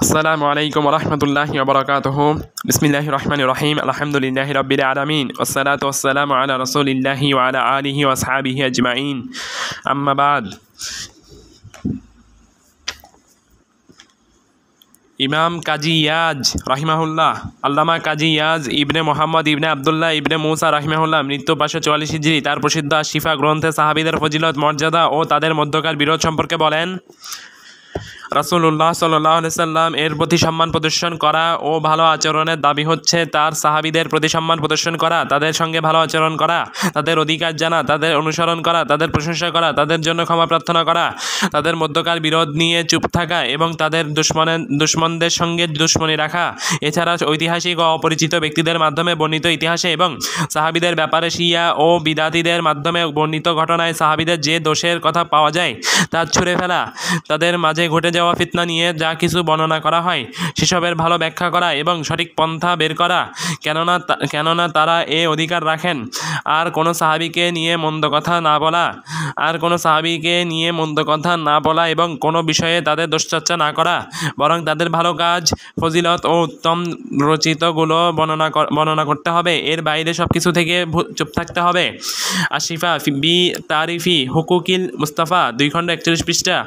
আসসালামু আলাইকুম ওয়া রাহমাতুল্লাহি ওয়া বারাকাতুহু। বিসমিল্লাহির রহমানির রহিম। আলহামদুলিল্লাহি রাব্বিল আলামিন ওয়াসসালাতু ওয়াসসালামু আলা রাসূলিল্লাহি ওয়া আলা আলিহি ওয়া আসহাবিহি আজমাইন। আম্মা বাদ। ইমাম কাজী ইয়াজ রাহিমাহুল্লাহ, আল্লামা কাজী ইয়াজ ইবনে মোহাম্মদ ইবনে আবদুল্লাহ ইবনে মুসা রাহিমাহুল্লাহ মৃত্যু 544 হিজরি তার প্রসিদ্ধ শিফা গ্রন্থে সাহাবীদের ফজিলত, মর্যাদা ও তাদের মধ্যকার বিরোধ সম্পর্কে বলেন, রাসূলুল্লাহ সাল্লাল্লাহু আলাইহি সাল্লাম এর প্রতি সম্মান প্রদর্শন করা ও ভালো আচরণের দাবি হচ্ছে তার সাহাবীদের প্রতি সম্মান প্রদর্শন করা, তাদের সঙ্গে ভালো আচরণ করা, তাদের অধিকার জানা, তাদের অনুসরণ করা, তাদের প্রশংসা করা, তাদের জন্য ক্ষমা প্রার্থনা করা, তাদের মধ্যকার বিরোধ নিয়ে চুপ থাকা এবং তাদের দুশমনদের সঙ্গে দুশমনী রাখা। এছাড়া ঐতিহাসিক ও অপরিচিত ব্যক্তিদের মাধ্যমে বর্ণিত ইতিহাসে এবং সাহাবীদের ব্যাপারে শিয়া ও বিদাতীদের মাধ্যমে বর্ণিত ঘটনায় সাহাবীদের যে দোষের কথা পাওয়া যায় তা ছুঁড়ে ফেলা, তাদের মাঝে ঘটে যাওয়া ফিতনা নিয়ে যা কিছু বর্ণনা করা হয় সেসবের ভালো ব্যাখ্যা করা এবং সঠিক পন্থা বের করা, কেননা তারা এ অধিকার রাখেন। আর কোনো সাহাবীকে নিয়ে মন্দ কথা না বলা এবং কোনো বিষয়ে তাদের দোষচর্চা না করা, বরং তাদের ভালো কাজ, ফজিলত ও উত্তম রচিতগুলো বর্ণনা করতে হবে। এর বাইরে সব কিছু থেকে চুপ থাকতে হবে। আশিফা বি তারিফি হুকুকিল মুস্তাফা 2 খণ্ড 41 পৃষ্ঠা।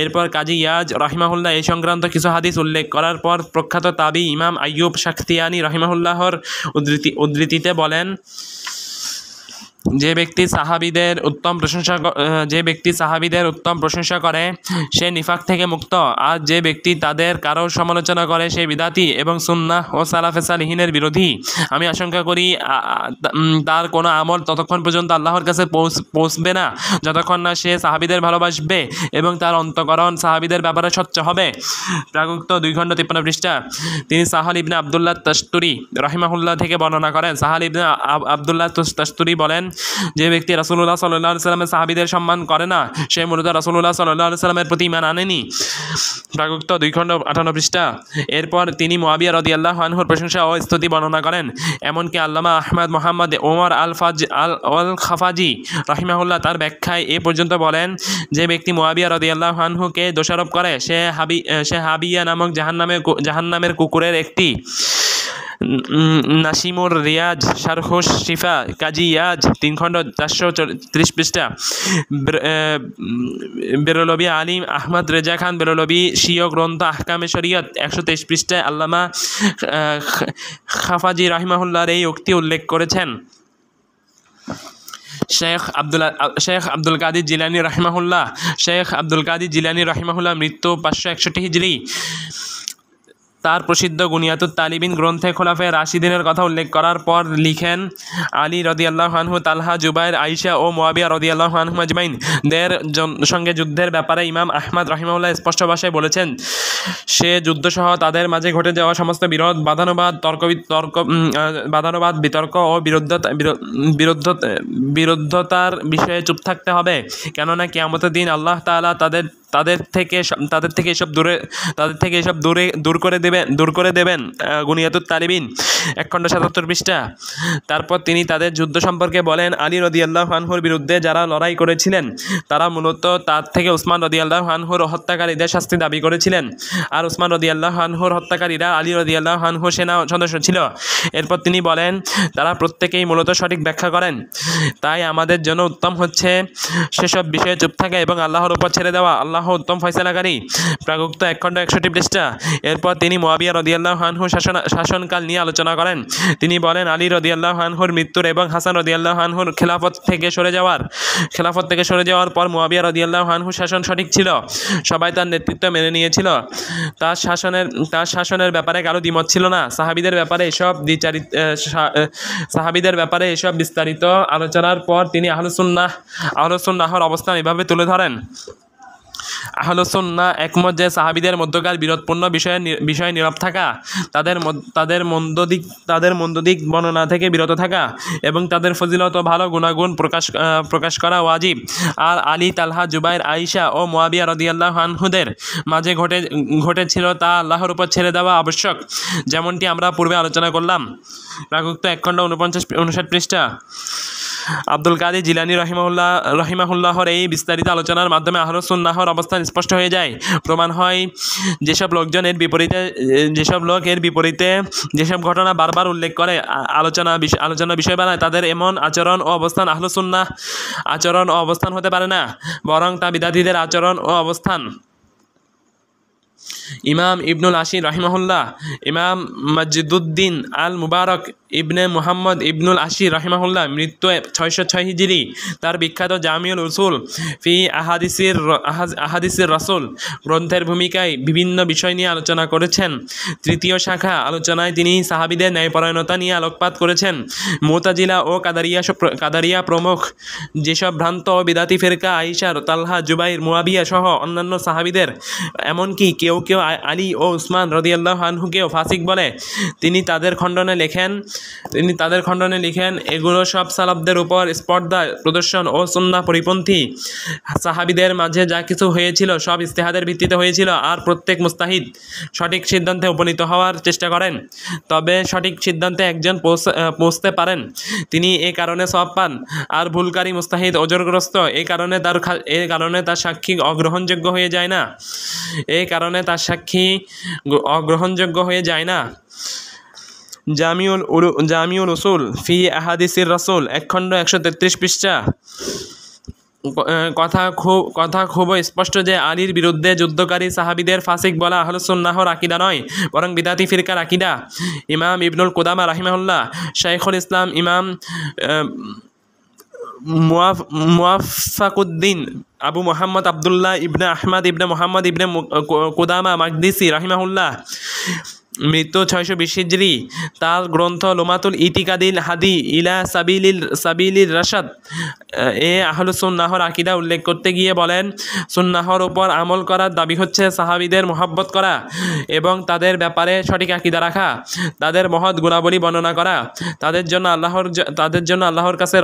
এরপর কাজী ইয়াজ রাহিমাহুল্লাহ এই সংক্রান্ত কিছু হাদিস উল্লেখ করার পর প্রখ্যাত তাবি ইমাম আইয়ুব শাখতিয়ানি রাহিমাহুল্লাহর উদ্ধৃতিতে বলেন, যে ব্যক্তি সাহাবীদের উত্তম প্রশংসা করে সে নিফাক থেকে মুক্ত, আর যে ব্যক্তি তাদের কারো সমালোচনা করে সে বিদাতি এবং সুন্নাহ ও সালাফে সালিহিনের বিরোধী। আমি আশঙ্কা করি তার কোনো আমল ততক্ষণ পর্যন্ত আল্লাহর কাছে পৌঁছবে না যতক্ষণ না সে সাহাবীদের ভালোবাসবে এবং তার অন্তঃকরণ সাহাবীদের ব্যাপারে স্বচ্ছ হবে। প্রাগুক্ত 2 খণ্ড 53 পৃষ্ঠা। তিনি সাহাল ইবনে আবদুল্লাহ তাশতুরি রাহিমাহুল্লাহ থেকে বর্ণনা করেন, সাহাল ইবনে আবদুল্লাহ তাশতুরি বলেন, যে ব্যক্তি রাসূলুল্লাহ সাল্লাল্লাহু আলাইহি সাল্লামের সাহাবীদের সম্মান করে না সে মূলত রাসূলুল্লাহ সাল্লাল্লাহু আলাইহি সাল্লামের প্রতি ঈমান আনেনি। প্রাগুক্ত 2 খণ্ড 58 পৃষ্ঠা। এরপর তিনি মুআবিয়া রাদিয়াল্লাহু আনহুর প্রশংসা ও স্তুতি বর্ণনা করেন। এমনকি আল্লামা আহমদ মোহাম্মদ ওমর আল খাফাজি রাহিমাহুল্লাহ তার ব্যাখ্যায় এ পর্যন্ত বলেন, যে ব্যক্তি মুআবিয়া রাদিয়াল্লাহু আনহুকে দোষারোপ করে সে হাবিয়া নামক জাহান্নামের কুকুরের একটি। নাসিমুর রিয়াজ শারহুস শিফা কাজী ইয়াজ 3 খণ্ড 430 পৃষ্ঠা। বেরলভী আলিম আহমদ রেজা খান বেরলভী স্বীয় গ্রন্থ আহকামে শরিয়ত 123 পৃষ্ঠায় আল্লামা খাফাজি রাহিমাহুল্লাহর এই উক্তি উল্লেখ করেছেন। শেখ আব্দুল কাদির জিলানী রাহিমাহুল্লাহ মৃত্যু 561 হিজরি। তার প্রসিদ্ধ গুনিয়াতুত তালিবিন গ্রন্থে খোলাফায়ে রাশিদিনের কথা উল্লেখ করার পর লিখেন, আলী রাদিয়াল্লাহু আনহু, তালহা, জুবাইর, আয়েশা ও মুআবিয়া রাদিয়াল্লাহু আনহুম আজমাইন দের সঙ্গে যুদ্ধের ব্যাপারে ইমাম আহমদ রাহিমাহুল্লাহ স্পষ্ট ভাষায় বলেছেন, সে যুদ্ধসহ তাদের মাঝে ঘটে যাওয়া সমস্ত বিরোধ, বাদানুবাদ, বিতর্ক ও বিরুদ্ধতার বিষয়ে চুপ থাকতে হবে, কেননা কিয়ামতের দিন আল্লাহ তাআলা তাদের থেকে এসব দূর করে দেবেন। গুনিয়াতুত তালিবিন 1 খণ্ড 77 পৃষ্ঠা। তারপর তিনি তাদের যুদ্ধ সম্পর্কে বলেন, আলী রাদিয়াল্লাহু আনহুর বিরুদ্ধে যারা লড়াই করেছিলেন তারা মূলত তার থেকে উসমান রাদিয়াল্লাহু আনহুর হত্যাকারীদের শাস্তি দাবি করেছিলেন, আর উসমান রাদিয়াল্লাহু আনহুর হত্যাকারীরা আলী রাদিয়াল্লাহু আনহুর সেনা সদস্য ছিল। এরপর তিনি বলেন, তারা প্রত্যেকেই মূলত সঠিক ব্যাখ্যা করেন, তাই আমাদের জন্য উত্তম হচ্ছে সেসব বিষয়ে চুপ থাকা এবং আল্লাহর উপর ছেড়ে দেওয়া। আল্লাহ উত্তম ফয়সালাকারী। প্রাগুক্ত 1 খণ্ড 61 পৃষ্ঠা। এরপর তিনি মুআবিয়া রাদিয়াল্লাহু আনহুর শাসনকাল নিয়ে আলোচনা করেন। তিনি বলেন, আলী রাদিয়াল্লাহু আনহুর মৃত্যুর এবং হাসান রাদিয়াল্লাহু আনহুর খেলাফত থেকে সরে যাওয়ার পর মুআবিয়া রাদিয়াল্লাহু আনহুর শাসন সঠিক ছিল। সবাই তার নেতৃত্ব মেনে নিয়েছিল। তার শাসনের ব্যাপারে কারো দ্বিমত ছিল না। সাহাবীদের ব্যাপারে এসব বিস্তারিত আলোচনার পর তিনি আহলুস সুন্নাহর অবস্থান এভাবে তুলে ধরেন। আহলুস সুন্নাহ একমত যে সাহাবীদের মধ্যকার বিরোধপূর্ণ বিষয়ে নীরব থাকা, তাদের মন্দ দিক বর্ণনা থেকে বিরত থাকা এবং তাদের ফজিলত ও ভালো গুণাগুণ প্রকাশ করা ওয়াজিব। আর আলী, তালহা, জুবাইর, আয়েশা ও মুআবিয়া রাদিয়াল্লাহু আনহুদের মাঝে ঘটেছিল তা আল্লাহর উপর ছেড়ে দেওয়া আবশ্যক, যেমনটি আমরা পূর্বে আলোচনা করলাম। প্রাগুক্ত 1 খণ্ড 59 পৃষ্ঠা। আব্দুল কাদের জিলানী রহিমাহুল্লাহর এই বিস্তারিত আলোচনার মাধ্যমে আহলুস সুন্নাহর অবস্থান স্পষ্ট হয়ে যায়। প্রমাণ হয় যেসব লোক এর বিপরীতে যেসব ঘটনা বারবার উল্লেখ করে আলোচনা বিষয় বানায়, তাদের এমন আচরণ ও অবস্থান আহলুস সুন্নাহ আচরণ ও অবস্থান হতে পারে না, বরং তা বিদাতীদের আচরণ ও অবস্থান। ইমাম ইবনুল আশির রহিমাহুল্লাহ, ইমাম মজিদুদ্দিন আল মুবারক ইবনে মুহাম্মদ ইবনুল আশির রহিমাহুল্লাহ, মৃত্যু 606 হিজরি, তার বিখ্যাত জামিউল উসুল ফি আহাদিসির রাসূল গ্রন্থের ভূমিকায় বিভিন্ন বিষয় নিয়ে আলোচনা করেছেন। তৃতীয় শাখা আলোচনায় তিনি সাহাবীদের ন্যায়পরায়ণতা নিয়ে আলোকপাত করেছেন। মুতাজিলা ও কাদারিয়া প্রমুখ যেসব ভ্রান্ত ও বিদাতি ফিরকা আয়েশা, তালহা, জুবাইর, মুয়াবিয়া সহ অন্যান্য সাহাবীদের, এমনকি কেউ কেউ আলী ও উসমান রাদিয়াল্লাহু আনহুকেও ফাসিক বলে, তিনি তাদের খণ্ডনে লিখেন এগুলো সব সালাফদের উপর স্পর্ধা প্রদর্শন ও সুন্নাহ পরিপন্থী। সাহাবীদের মাঝে যা কিছু হয়েছিল সব ইজতিহাদের ভিত্তিতে হয়েছিল, আর প্রত্যেক মুস্তাহিদ সঠিক সিদ্ধান্তে উপনীত হওয়ার চেষ্টা করেন, তবে সঠিক সিদ্ধান্তে একজন পৌঁছতে পারেন, তিনি এ কারণে সওয়াব পান, আর ভুলকারী মুস্তাহিদ ওজরগ্রস্ত, এই কারণে তার সাক্ষী অগ্রহণযোগ্য হয়ে যায় না। জামিউল উসুল ফি আহাদিসির রাসূল 1 খণ্ড 133 পৃষ্ঠা। কথা খুব স্পষ্ট যে আলীর বিরুদ্ধে যুদ্ধকারী সাহাবীদের ফাসিক বলা আহলুস সুন্নাহর আকীদা নয়, বরং বিদাতি ফিরকার আকীদা। ইমাম ইবনুল কুদামা রাহিমাহুল্লাহ, শাইখুল ইসলাম ইমাম মুওয়াফাকুদ্দিন আবু মুহাম্মদ আবদুল্লাহ ইবনে আহমদ ইবনে মুহাম্মদ ইবনে কুদামা মাকদিসি রাহিমাহুল্লাহ, মৃত্যু 620 হিজরি, তার গ্রন্থ লুমাতুল ইতিকাদিল হাদি ইলা সাবিলির রাশাদ এ আহলুস সুন্নাহর আকীদা উল্লেখ করতে গিয়ে বলেন, সুন্নাহর উপর আমল করার দাবি হচ্ছে সাহাবীদের মহব্বত করা এবং তাদের ব্যাপারে সঠিক আকীদা রাখা, তাদের মহৎ গুণাবলী বর্ণনা করা, তাদের জন্য আল্লাহর কাছে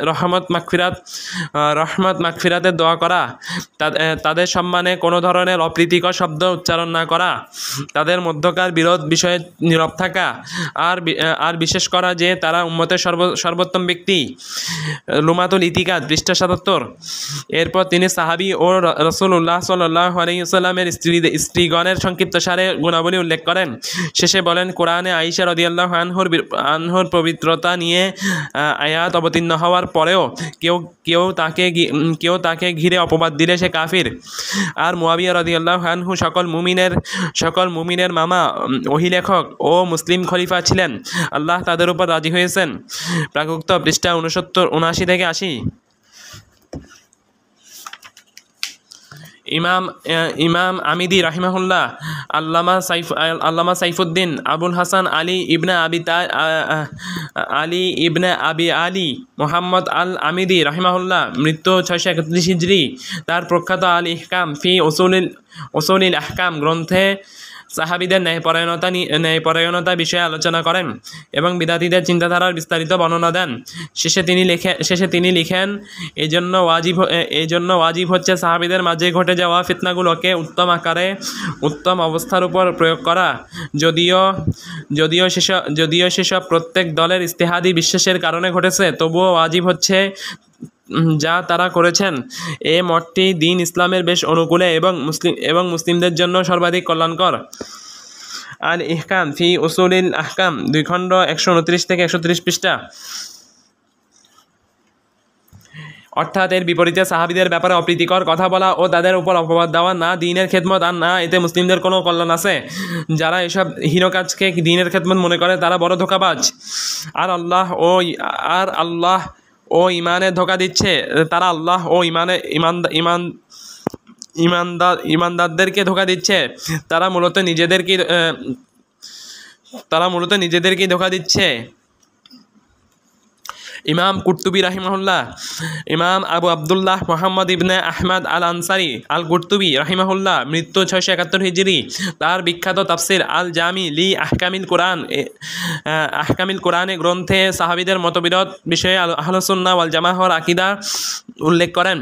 রহমত মাগফিরাতের দোয়া করা, তাদের সম্মানে কোনো ধরনের অপ্রীতিকর শব্দ উচ্চারণ না করা, তাদের মধ্যকার বিরোধ বিষয়ে নীরব থাকা, আর বিশেষ করা যে তারা উম্মতের সর্বোত্তম ব্যক্তি। লুমাতুল ইতিকাদ পৃষ্ঠা 77। এরপর তিনি সাহাবী ও রাসূলুল্লাহ সাল্লাল্লাহু আলাইহি ওয়াসাল্লামের স্ত্রীগণের সংক্ষিপ্তসারে গুণাবলী উল্লেখ করেন। শেষে বলেন, কোরআনে আয়েশা রাদিয়াল্লাহু আনহুর পবিত্রতা নিয়ে আয়াত অবতীর্ণ হওয়ার পরেও কেউ তাকে ঘিরে অপবাদ দিলে সে কাফির। আর মুয়াবিয়া রাদিয়াল্লাহু আনহু সকল মুমিনের মামা, ওহীলেখক ও মুসলিম খলিফা ছিলেন। আল্লাহ তাদের উপর রাজি হয়েছেন। প্রাগুক্ত পৃষ্ঠা 79 থেকে 80। ইমাম আমিদি রাহিমাহুল্লাহ, আল্লামা সাইফুদ্দিন আবুল হাসান আলী ইবনে আবি মুহাম্মদ আল আমিদি রাহিমাহুল্লাহ, মৃত্যু 631 হিজরি, তার প্রখ্যাত আল ইহকাম ফি উসুলিল আহকাম গ্রন্থে সাহাবীদের ন্যায়পরায়ণতা বিষয়ে আলোচনা করেন এবং বিদাতীদের চিন্তাধারার বিস্তারিত বর্ণনা দেন। শেষে তিনি লিখেন, এজন্য ওয়াজিব হচ্ছে সাহাবীদের মাঝে ঘটে যাওয়া ফিতনাগুলোকে উত্তম অবস্থার উপর প্রয়োগ করা। যদিও সেসব প্রত্যেক দলের ইজতিহাদি বিশ্বাসের কারণে ঘটেছে, তবুও ওয়াজিব হচ্ছে যা তারা করেছেন। এ মতটি দ্বীন ইসলামের বেশ অনুকূলে এবং মুসলিমদের জন্য সর্বাধিক কল্যাণকর। আল ইহকাম ফি উসুলিল আহকাম 2 খণ্ড 129 থেকে 130 পৃষ্ঠা। অর্থাৎ এর বিপরীতে সাহাবীদের ব্যাপারে অপ্রীতিকর কথা বলা ও তাদের উপর অপবাদ দেওয়া না দ্বীনের খেদমত, আর না এতে মুসলিমদের কোনো কল্যাণ আছে। যারা এসব হীন কাজকে দ্বীনের খেদমত মনে করে তারা বড় ধোঁকাবাজ, আর আল্লাহ ও ইমানে ধোঁকা দিচ্ছে। তারা আল্লাহ ও ইমানদারদেরকে ধোঁকা দিচ্ছে। তারা মূলত নিজেদেরকেই ধোঁকা দিচ্ছে। ইমাম কুরতুবী রাহিমাহুল্লাহ, ইমাম আবু আবদুল্লাহ মুহাম্মদ ইবনে আহমদ আল আনসারি আল কুরতুবী রাহিমাহুল্লাহ, মৃত্যু 671 হিজরি, তার বিখ্যাত তাফসির আল জামি লি আহকামিল কোরআনে গ্রন্থে সাহাবীদের মতবিরোধ বিষয়ে আহলুস সুন্নাহ ওয়াল জামাআহর আকীদা উল্লেখ করেন।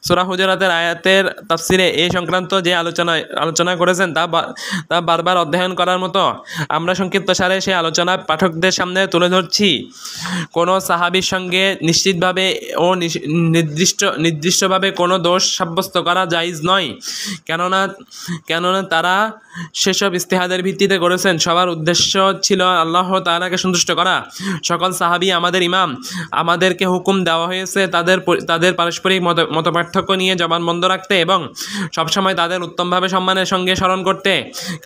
সূরা হুজুরাতের আয়াতের তাফসিরে এই সংক্রান্ত যে আলোচনা করেছেন তা বারবার অধ্যয়ন করার মতো। আমরা সংক্ষিপ্তসারে সেই আলোচনা পাঠকদের সামনে তুলে ধরছি। কোনো সাহাবীর সঙ্গে নিশ্চিতভাবে ও নির্দিষ্টভাবে কোনো দোষ সাব্যস্ত করা জায়েজ নয়, কেননা তারা সেসব ইস্তেহাদের ভিত্তিতে করেছেন। সবার উদ্দেশ্য ছিল আল্লাহ তাআলাকে সন্তুষ্ট করা। সকল সাহাবী আমাদের ইমাম। আমাদেরকে হুকুম দেওয়া হয়েছে তাদের পারস্পরিক মতপার্থক্য নিয়ে জবান বন্ধ রাখতে এবং সবসময় তাদের উত্তমভাবে সম্মানের সঙ্গে স্মরণ করতে।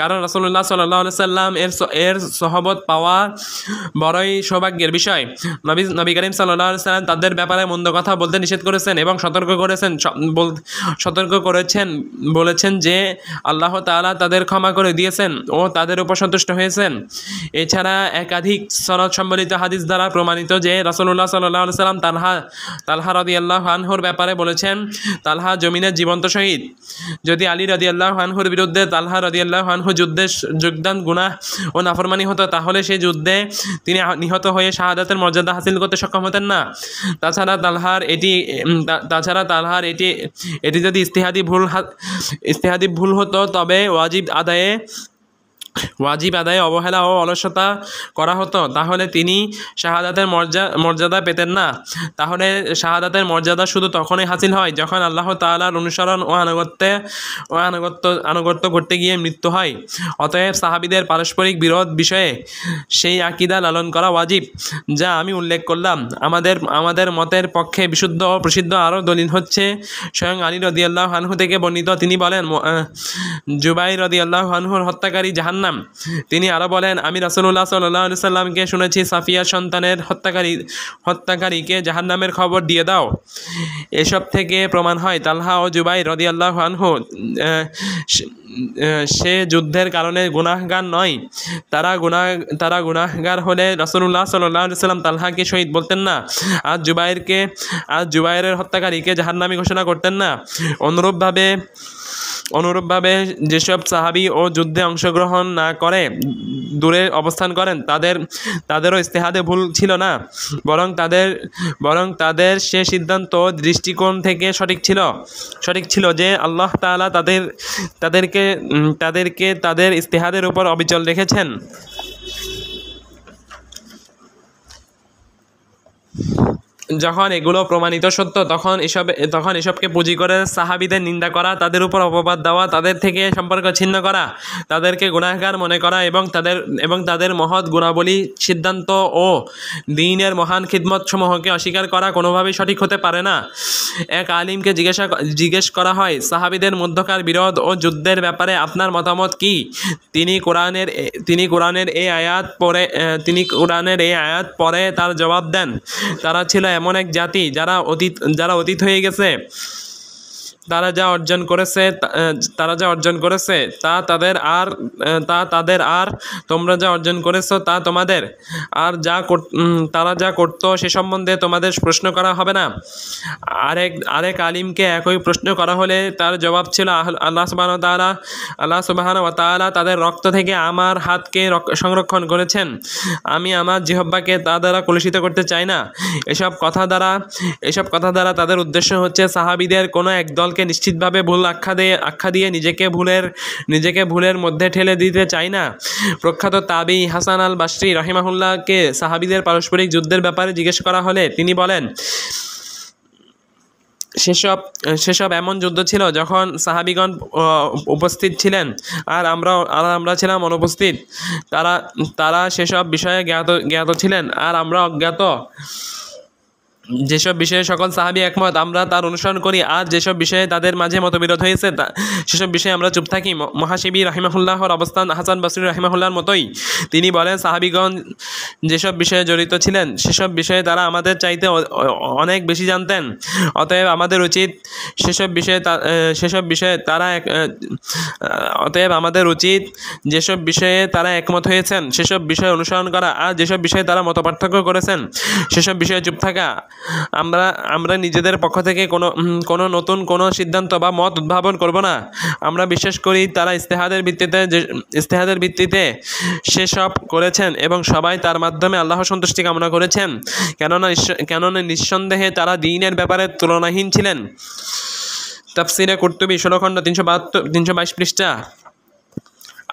কারণ রাসূলুল্লাহ সাল্লাল্লাহু আলাইহি সাল্লাম এর সহবত পাওয়া বড়ই সৌভাগ্যের বিষয়। নবী করিম সাল্লাল্লাহু আলাইহি সাল্লাম তাদের ব্যাপারে মন্দ কথা বলতে নিষেধ করেছেন এবং সতর্ক করেছেন, বলেছেন যে আল্লাহ তাআলা তাদের ক্ষমা করে দিয়েছেন ও তাদের উপর সন্তুষ্ট হয়েছেন। এছাড়া একাধিক সনদ সম্বলিত হাদিস দ্বারা প্রমাণিত যে রাসূলুল্লাহ সাল্লাল্লাহু আলাইহি সাল্লাম তালহা রাদিয়াল্লাহু আনহুর ব্যাপারে বলেছেন, তালহা জমিনের জীবন্ত শহীদ। যদি আলী রাদিয়াল্লাহু আনহুর বিরুদ্ধে তালহা রাদিয়াল্লাহু আনহু যুদ্ধে যোগদান গুনাহ ও নাফরমানি হতো, তাহলে সেই যুদ্ধে তিনি নিহত হয়ে শাহাদাতের মর্যাদা হাসিল করতে সক্ষম হতেন না। তাছাড়া তালহার এটি যদি ইজতিহাদি ভুল হতো, তবে ওয়াজিব আদায়ে অবহেলা ও অলসতা করা হতো, তাহলে তিনি শাহাদাতের মর্যাদা পেতেন না। তাহলে শাহাদাতের মর্যাদা শুধু তখনই হাসিল হয় যখন আল্লাহ তাআলার অনুসরণ ও আনুগত্য করতে গিয়ে মৃত্যু হয়। অতএব সাহাবীদের পারস্পরিক বিরোধ বিষয়ে সেই আকীদা লালন করা ওয়াজিব, যা আমি উল্লেখ করলাম। আমাদের মতের পক্ষে বিশুদ্ধ ও প্রসিদ্ধ আরও দলিল হচ্ছে স্বয়ং আলী রাদিয়াল্লাহু আনহু থেকে বর্ণিত। তিনি বলেন, জুবাইর রাদিয়াল্লাহু আনহুর হত্যাকারী জাহান্নাম। তিনি আরো বলেন, আমি রাসূলুল্লাহ সাল্লাল্লাহু আলাইহি সাল্লামকে শুনেছি, সাফিয়ার সন্তানের হত্যাকারীকে জাহান্নামের খবর দিয়ে দাও। এসব থেকে প্রমাণ হয় তালহা ও জুবাইর রাদিয়াল্লাহু আনহু সে যুদ্ধের কারণে গুনাহগার নয়। তারা গুনাহগার হলে রাসূলুল্লাহ সাল্লাল্লাহু আলাইহি সাল্লাম তালহাকে শহীদ বলতেন না, আর জুবাইরের হত্যাকারীকে জাহান্নামী ঘোষণা করতেন না। অনুরূপভাবে যেসব সাহাবী ও যুদ্ধে অংশগ্রহণ না করে দূরে অবস্থান করেন, তাদেরও ইজতিহাদে ভুল ছিল না, বরং তাদের সে সিদ্ধান্ত দৃষ্টিকোণ থেকে সঠিক ছিল যে আল্লাহ তাআলা তাদেরকে তাদের ইজতিহাদের উপর অবিচল রেখেছেন। যখন এগুলো প্রমাণিত সত্য, তখন এসবকে পুঁজি করে সাহাবীদের নিন্দা করা, তাদের উপর অপবাদ দেওয়া, তাদের থেকে সম্পর্ক ছিন্ন করা, তাদেরকে গুনাহগার মনে করা এবং তাদের মহৎ গুণাবলী, সিদ্ধান্ত ও দ্বীনের মহান খিদমত সমূহকে অস্বীকার করা কোনোভাবেই সঠিক হতে পারে না। এক আলিমকে জিজ্ঞেস করা হয়, সাহাবীদের মধ্যকার বিরোধ ও যুদ্ধের ব্যাপারে আপনার মতামত কি? তিনি কোরআনের এই আয়াত পরে তার জবাব দেন, তারা ছিল এমন এক জাতি যারা অতীত হয়ে গেছে। তারা যা অর্জন করেছে তা তাদের, আর তোমরা যা অর্জন করেছ তা তোমাদের। আর তারা যা করত সে সম্বন্ধে তোমাদের প্রশ্ন করা হবে না। আরেক আলিমকে একই প্রশ্ন করা হলে তার জবাব ছিল, আল্লাহ সুবহানাহু ওয়া তাআলা তাদের রক্ত থেকে আমার হাতকে সংরক্ষণ করেছেন। আমি আমার জিহ্বাকে তা দ্বারা কলুষিত করতে চাই না। এসব কথা দ্বারা তাদের উদ্দেশ্য হচ্ছে সাহাবীদের কোনো এক দলকে নিশ্চিতভাবে ভুল আখ্যা দিয়ে নিজেকে ভুলের মধ্যে ঠেলে দিতে চাই না। প্রখ্যাত তাবী হাসান আল বাসরি রাহিমাহুল্লাহকে সাহাবীদের পারস্পরিক যুদ্ধের ব্যাপারে জিজ্ঞেস করা হলে তিনি বলেন, সেসব এমন যুদ্ধ ছিল যখন সাহাবীগণ উপস্থিত ছিলেন আর আমরা ছিলাম অনুপস্থিত। তারা সেসব বিষয়ে জ্ঞাত ছিলেন আর আমরা অজ্ঞাত। যেসব বিষয়ে সকল সাহাবী একমত আমরা তার অনুসরণ করি, আর যেসব বিষয়ে তাদের মাঝে মতবিরোধ হয়েছে সেসব বিষয়ে আমরা চুপ থাকি। মুহাসিবী রাহিমাহুল্লাহর অবস্থান হাসান বসরি রাহিমাহুল্লাহর মতোই। তিনি বলেন, সাহাবীগণ যেসব বিষয়ে জড়িত ছিলেন সেসব বিষয়ে তারা আমাদের চাইতে অনেক বেশি জানতেন। অতএব আমাদের উচিত যেসব বিষয়ে তারা একমত হয়েছেন সেসব বিষয়ে অনুসরণ করা, আর যেসব বিষয়ে তারা মতপার্থক্য করেছেন সেসব বিষয়ে চুপ থাকা। আমরা নিজেদের পক্ষ থেকে কোনো নতুন কোনো সিদ্ধান্ত বা মত উদ্ভাবন করব না। আমরা বিশ্বাস করি তারা ইজতিহাদের ভিত্তিতে সেসব করেছেন এবং সবাই তার মাধ্যমে আল্লাহর সন্তুষ্টি কামনা করেছেন, কেননা নিঃসন্দেহে তারা দ্বীনের ব্যাপারে তুলনাহীন ছিলেন। তাফসিরে কুরতুবী 16 খণ্ড 322 পৃষ্ঠা।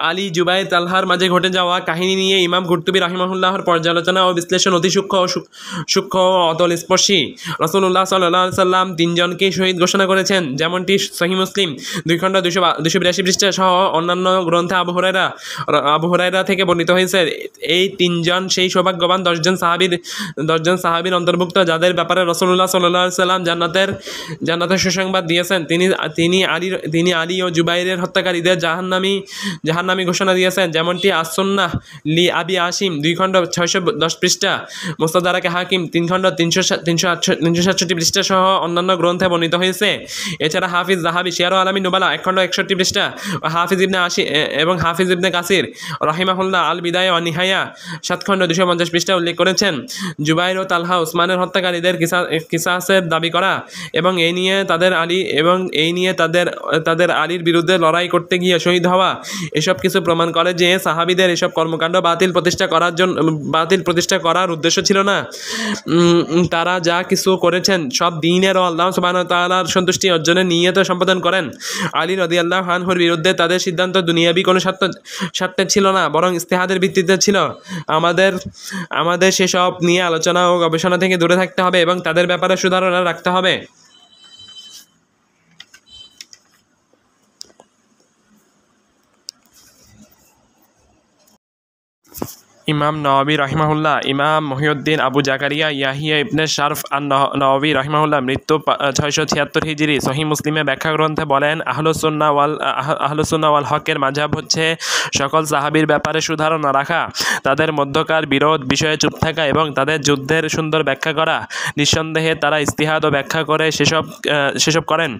আলী জুবাইর তালহার মাঝে ঘটে যাওয়া কাহিনী নিয়ে ইমাম কুরতুবী রাহিমাহুল্লাহর পর্যালোচনা ও বিশ্লেষণ অতি সূক্ষ্ম ও অতলস্পর্শী। রাসূলুল্লাহ সাল্লাল্লাহু আলাইহি সাল্লাম 3 জনকেই শহীদ ঘোষণা করেছেন, যেমনটি সহিহ মুসলিম 2 খণ্ড 282 পৃষ্ঠা সহ অন্যান্য গ্রন্থে আবু হুরায়রা থেকে বর্ণিত হয়েছে। এই 3 জন সেই সৌভাগ্যবান 10 জন সাহাবীর অন্তর্ভুক্ত যাদের ব্যাপারে রাসূলুল্লাহ সাল্লাল্লাহু আলাইহি সাল্লাম জান্নাতের সুসংবাদ দিয়েছেন। তিনি আলী ও জুবাইরের হত্যাকারীদের জাহান্নামী ঘোষণা দিয়েছেন, যেমনটি আসুন্নাহ লি আবি আসিম 2 খণ্ড 610 পৃষ্ঠা, মুস্তাদরাকে হাকিম 3 খণ্ড 367 পৃষ্ঠা সহ অন্যান্য গ্রন্থে বর্ণিত হয়েছে। এছাড়া হাফিজ যাহাবী সিয়ারু আলামিন নুবালা 1 খণ্ড 61 পৃষ্ঠা ও হাফিজ ইবনে কাসির রাহিমাহুল্লাহ আল বিদায়া ওয়া নিহায়া 7 খণ্ড 250 পৃষ্ঠা উল্লেখ করেছেন। জুবাইর ও তালহা উসমানের হত্যাকারীদের কিসাসের দাবি করা এবং এই নিয়ে তাদের আলীর বিরুদ্ধে লড়াই করতে গিয়ে শহীদ হওয়া, এসব কিছু প্রমাণ করে যে সাহাবীদের এসব কর্মকাণ্ড বাতিল প্রতিষ্ঠা করার উদ্দেশ্য ছিল না। তারা যা কিছু করেছেন সব দ্বীনের ও আল্লাহ সুবহানাহু ওয়া তাআলার সন্তুষ্টি অর্জনের নিয়তে সম্পাদন করেন। আলী রাদিয়াল্লাহু আনহুর বিরুদ্ধে তাদের সিদ্ধান্ত দুনিয়াবি কোনো স্বার্থে ছিল না, বরং ইজতিহাদের ভিত্তিতে ছিল। আমাদের সেসব নিয়ে আলোচনা ও গবেষণা থেকে দূরে থাকতে হবে এবং তাদের ব্যাপারে সুধারণা রাখতে হবে। ইমাম নওয়াবী রাহিমাহুল্লাহ ইমাম মহিউদ্দিন আবু জাকারিয়া ইয়াহিয়া ইবনে শারফ আন-নওয়াবী রাহিমাহুল্লাহ মৃত্যু 676 হিজরি সহিহ মুসলিমে ব্যাখ্যা গ্রন্থে বলেন, আহলুস সুন্নাহ ওয়াল হকের মাযহাব হচ্ছে সকল সাহাবীর ব্যাপারে সুধারণা রাখা, তাদের মধ্যকার বিরোধ বিষয়ে চুপ থাকা এবং তাদের যুদ্ধের সুন্দর ব্যাখ্যা করা। নিঃসন্দেহে তারা ইজতিহাদ ও ব্যাখ্যা করে সেসব করেন।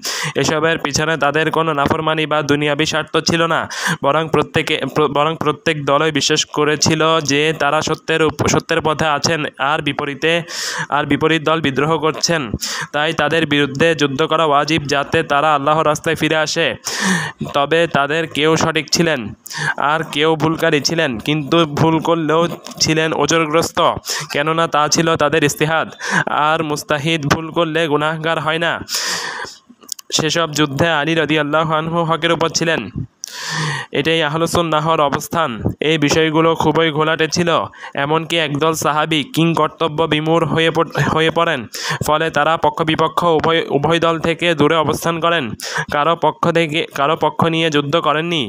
এসবের পিছনে তাদের কোনো নাফরমানি বা দুনিয়াবি স্বার্থ ছিল না, বরং প্রত্যেক দলই বিশ্বাস করেছিল যে তারা সত্যের পথে আছেন আর বিপরীত দল বিদ্রোহ করছেন। তাই তাদের বিরুদ্ধে যুদ্ধ করা ওয়াজিব, যাতে তারা আল্লাহর রাস্তায় ফিরে আসে। তবে তাদের কেউ সঠিক ছিলেন আর কেউ ভুলকারী ছিলেন, কিন্তু ভুল করলেও ছিলেন ওজরগ্রস্ত, কেননা তা ছিল তাদের ইজতিহাদ। আর মুস্তাহিদ ভুল করলে গুনাহগার হয় না। সেসব যুদ্ধে আলী রাদিয়াল্লাহু আনহু হকের উপর ছিলেন। এটাই আহলুস সুন্নাহর অবস্থান। এই বিষয়গুলো খুবই ঘোলাটে ছিল, এমনকি একদল সাহাবী কিংকর্তব্য বিমূঢ় হয়ে পড়েন। ফলে তারা পক্ষ-বিপক্ষ উভয় দল থেকে দূরে অবস্থান করেন। কারো পক্ষ নিয়ে যুদ্ধ করেননি।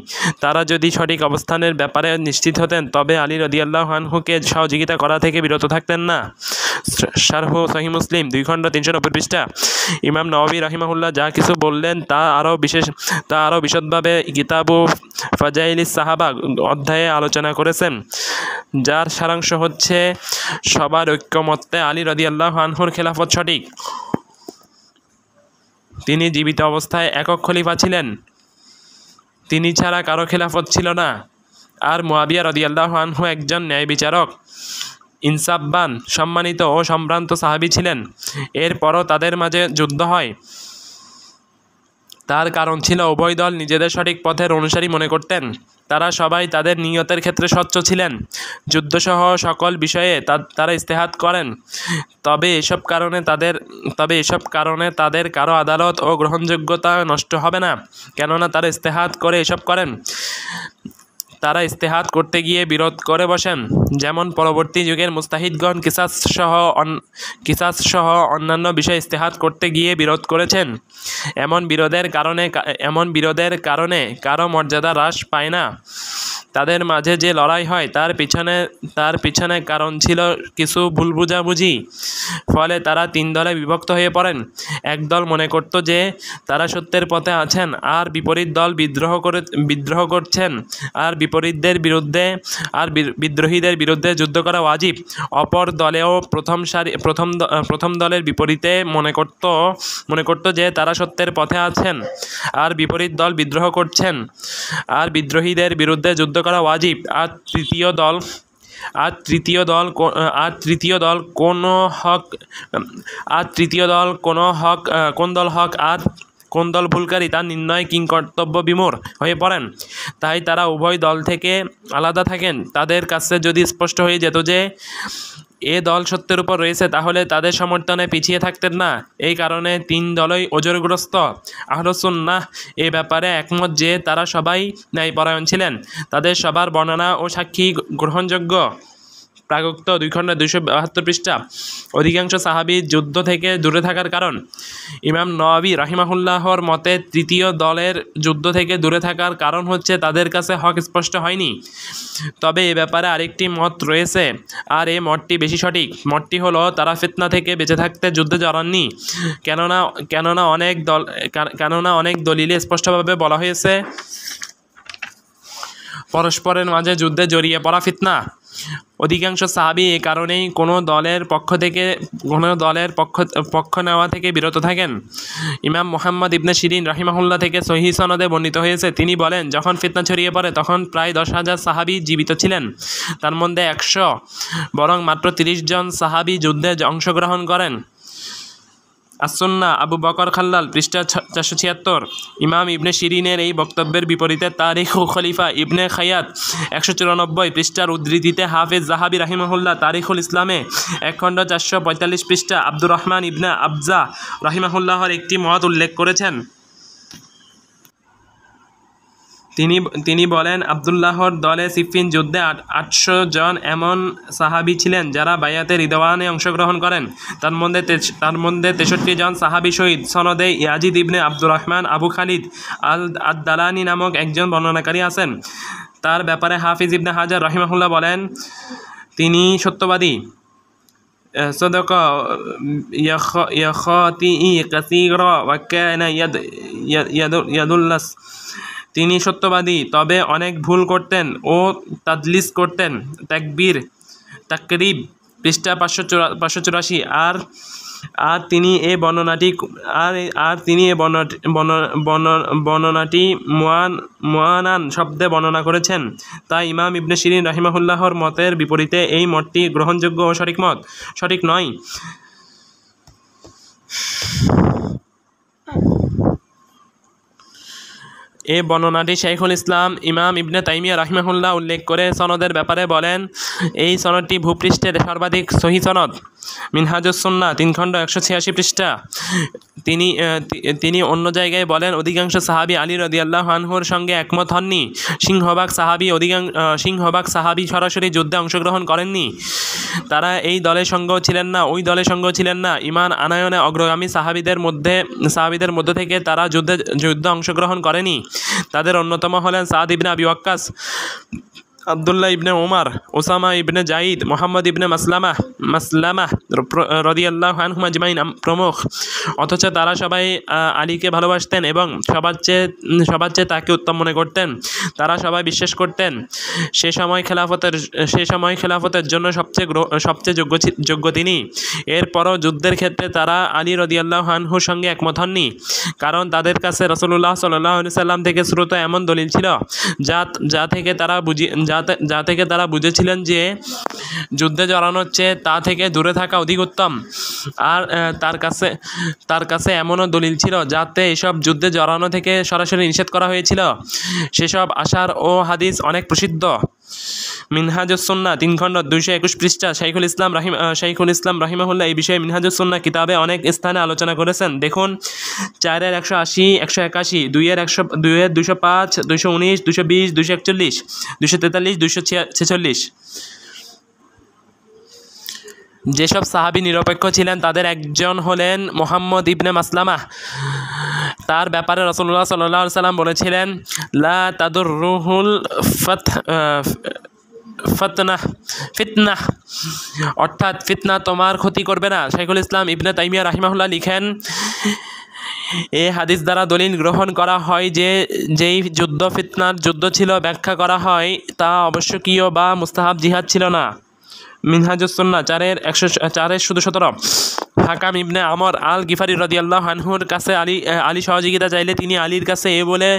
তারা যদি সঠিক অবস্থানের ব্যাপারে নিশ্চিত হতেন, তবে আলী রাদিয়াল্লাহু আনহুকে সহযোগিতা করা থেকে বিরত থাকতেন না। শারহ সহিহ মুসলিম 2 খণ্ড 390 পৃষ্ঠা। ইমাম নওয়াবী রাহিমাহুল্লাহ যা কিছু বললেন তা আরও বিশদভাবে কিতাবু ফাজাইলিস সাহাবা অধ্যায়ে আলোচনা করেছেন, যার সারাংশ হচ্ছে সবার ঐক্যমত্যে আলী রাদিয়াল্লাহু আনহুর খেলাফত সঠিক। তিনি জীবিত অবস্থায় একক খলিফা ছিলেন, তিনি ছাড়া কারো খেলাফত ছিল না। আর মুয়াবিয়া রাদিয়াল্লাহু আনহু একজন ন্যায় বিচারক, ইনসাফবান, সম্মানিত ও সম্ভ্রান্ত সাহাবী ছিলেন। এরপরও তাদের মাঝে যুদ্ধ হয়। তার কারণ ছিল উভয় দল নিজেদের সঠিক পথের অনুসারী মনে করতেন। তারা সবাই তাদের নিয়তের ক্ষেত্রে স্বচ্ছ ছিলেন। যুদ্ধসহ সকল বিষয়ে তারা ইজতিহাদ করেন। তবে এসব কারণে তাদের কারো আদালত ও গ্রহণযোগ্যতা নষ্ট হবে না, কেননা তারা ইজতিহাদ করে এসব করেন। তারা ইজতিহাদ করতে গিয়ে বিরোধ করে বসেন, যেমন পরবর্তী যুগের মুস্তাহিদগণ কিসাস সহ অন্যান্য বিষয়ে ইজতিহাদ করতে গিয়ে বিরোধ করেছেন। এমন বিরোধের কারণে কারো মর্যাদা হ্রাস পায় না। তাদের মাঝে যে লড়াই হয় তার পিছনে কারণ ছিল কিছু ভুল বুঝাবুঝি। ফলে তারা 3 দলে বিভক্ত হয়ে পড়েন। এক দল মনে করত যে তারা সত্যের পথে আছেন আর বিপরীত দল বিদ্রোহ করছেন, আর বিদ্রোহীদের বিরুদ্ধে যুদ্ধ করা ওয়াজিব। অপর দলেও প্রথম দলের বিপরীতে মনে করত যে তারা সত্যের পথে আছেন আর বিপরীত দল বিদ্রোহ করছেন, আর বিদ্রোহীদের বিরুদ্ধে যুদ্ধ করা ওয়াজিব। আর তৃতীয় দল কোন দল হক আর কোন দল ভুলকারী তা নির্ণয় কিংকর্তব্য বিমূঢ় হয়ে পড়েন। তাই তারা উভয় দল থেকে আলাদা থাকেন। তাদের কাছে যদি স্পষ্ট হয়ে যেত যে এ দল সত্যের উপর রয়েছে তাহলে তাদের সমর্থনে পিছিয়ে থাকতেন না। এই কারণে তিন দলই ওজরগ্রস্ত। আহলুস সুন্নাহ এ ব্যাপারে একমত যে তারা সবাই ন্যায়পরায়ণ ছিলেন। তাদের সবার বর্ণনা ও সাক্ষী গ্রহণযোগ্য। প্রাগুক্ত 2 খণ্ড 272 পৃষ্ঠা। অধিকাংশ সাহাবী যুদ্ধ থেকে দূরে থাকার কারণ। ইমাম নওয়াবী রাহিমাহুল্লাহর মতে তৃতীয় দলের যুদ্ধ থেকে দূরে থাকার কারণ হচ্ছে তাদের কাছে হক স্পষ্ট হয়নি। তবে এ ব্যাপারে আরেকটি মত রয়েছে, আর এই মতটি বেশি সঠিক। মতটি হলো তারা ফিতনা থেকে বেঁচে থাকতে যুদ্ধে জড়াননি। কেননা অনেক দলিলে স্পষ্টভাবে বলা হয়েছে পরস্পরের মাঝে যুদ্ধে জড়িয়ে পড়া ফিতনা। অধিকাংশ সাহাবী এ কারণেই কোনো দলের পক্ষ নেওয়া থেকে বিরত থাকেন। ইমাম মুহাম্মদ ইবনে শিরিন রাহিমাহুল্লাহ থেকে সহিহ সনদে বর্ণিত হয়েছে, তিনি বলেন, যখন ফিতনা ছড়িয়ে পড়ে তখন প্রায় 10,000 সাহাবী জীবিত ছিলেন। তার মধ্যে 100 বরং মাত্র 30 জন সাহাবী যুদ্ধে অংশগ্রহণ করেন। আসুন্না আবু বকর খাল্লাল পৃষ্ঠা 476। ইমাম ইবনে শিরিনের এই বক্তব্যের বিপরীতে তারিখ ও খলিফা ইবনে খায়াত 194 পৃষ্ঠার উদ্ধৃতিতে হাফেজ জাহাবি রাহিমাহুল্লাহ তারিখুল ইসলামে 1 খণ্ড 445 পৃষ্ঠা আব্দুর রহমান ইবনে আবজা রাহিমাহুল্লাহর একটি মত উল্লেখ করেছেন। তিনি বলেন, আবদুল্লাহর দলে সিফিন যুদ্ধে 800 জন এমন সাহাবী ছিলেন যারা বায়াতে রিদওয়ানে অংশগ্রহণ করেন। তার মধ্যে 63 জন সাহাবী শহীদ। সনদে ইয়াজিদ ইবনে আব্দুর রহমান আবু খালিদ আদ-দালানি নামক একজন বর্ণনাকারী আছেন। তার ব্যাপারে হাফিজ ইবনে হাজার রাহিমাহুল্লাহ বলেন, তিনি সত্যবাদী। সদক ইয়াখাতিই কাসীরা ওয়া কানা ইয়াদুল্লাস। তিনি সত্যবাদী, তবে অনেক ভুল করতেন ও তাদলিস করতেন। তাকরিব পৃষ্ঠা 584। আর তিনি এই বর্ণনাটি মুআনান শব্দে বর্ণনা করেছেন। তাই ইমাম ইবনে শিরিন রাহিমাহুল্লাহর মতের বিপরীতে এই মতটি গ্রহণযোগ্য ও সঠিক নয়। এই বর্ণনাটি শাইখুল ইসলাম ইমাম ইবনে তাইমিয়া রাহিমাহুল্লাহ উল্লেখ করে সনদের ব্যাপারে বলেন, এই সনদটি ভূপৃষ্ঠের সর্বাধিক সহিহ সনদ। মিনহাজুস সুন্নাহ 3 খণ্ড 186 পৃষ্ঠা। তিনি অন্য জায়গায় বলেন, অধিকাংশ সাহাবী আলী রাদিয়াল্লাহু আনহুর সঙ্গে একমত হননি। সিংহভাগ সাহাবী সরাসরি যুদ্ধে অংশগ্রহণ করেননি। তারা এই দলের সঙ্গেও ছিলেন না, ওই দলের সঙ্গেও ছিলেন না। ঈমান আনয়নে অগ্রগামী সাহাবীদের মধ্যে থেকে তারা যুদ্ধে অংশগ্রহণ করেনি। তাদের অন্যতম হলেন সাদ ইবনে আবি ওয়াক্কাস, আব্দুল্লাহ ইবনে ওমর, ওসামা ইবনে জাইদ, মোহাম্মদ ইবনে মাসলামা রাদিয়াল্লাহু আনহুম আজমাইন প্রমুখ। অথচ তারা সবাই আলীকে ভালোবাসতেন এবং সবার চেয়ে তাকে উত্তম মনে করতেন। তারা সবাই বিশ্বাস করতেন সে সময় খেলাফতের জন্য সবচেয়ে যোগ্য তিনি। এরপরও যুদ্ধের ক্ষেত্রে তারা আলী রাদিয়াল্লাহু আনহুর সঙ্গে একমত হননি, কারণ তাদের কাছে রাসূলুল্লাহ সাল্লাল্লাহু আলাইহি সাল্লাম থেকে শ্রুত এমন দলিল ছিল যা থেকে তারা বুঝেছিলেন যে যুদ্ধে জড়ানোর চেয়ে তা থেকে দূরে থাকা অধিক উত্তম। আর তার কাছে এমনও দলিল ছিল যাতে এসব যুদ্ধে জড়ানো থেকে সরাসরি নিষেধ করা হয়েছিল। সেসব আশার ও হাদিস অনেক প্রসিদ্ধ। মিনহাজুস সুন্নাহ 3 খণ্ড 221 পৃষ্ঠা। শাইখুল ইসলাম রাহিমাহুল্লাহ এই বিষয়ে মিনহাজুস সুন্নাহ কিতাবে অনেক স্থানে আলোচনা করেছেন। দেখুন 4 এর 180, 181, 2 এর 205, 219, 220, 241, 243, 246। যেসব সাহাবী নিরপেক্ষ ছিলেন তাদের একজন হলেন মোহাম্মদ ইবনে মাসলামা। তার ব্যাপারে রাসূলুল্লাহ সাল্লাল্লাহু আলাইহি সাল্লাম বলেছিলেন, লা তাদুররুহুল ফিতনা, অর্থাৎ ফিতনা তোমার ক্ষতি করবে না। শাইখুল ইসলাম ইবনে তাইমিয়া রাহিমাহুল্লাহ লিখেন, এই হাদিস দ্বারা দলিল গ্রহণ করা হয় যে যেই যুদ্ধ ফিতনার যুদ্ধ ছিল, ব্যাখ্যা করা হয় তা আবশ্যকীয় বা মুস্তাহাব জিহাদ ছিল না। মিনহাজুস সুন্নাহ 4 এর 17। হাকাম ইবনে আমর আল গিফারি রাদিয়াল্লাহু আনহুর কাছে আলী সহযোগিতা চাইলে তিনি আলীর কাছে এ বলে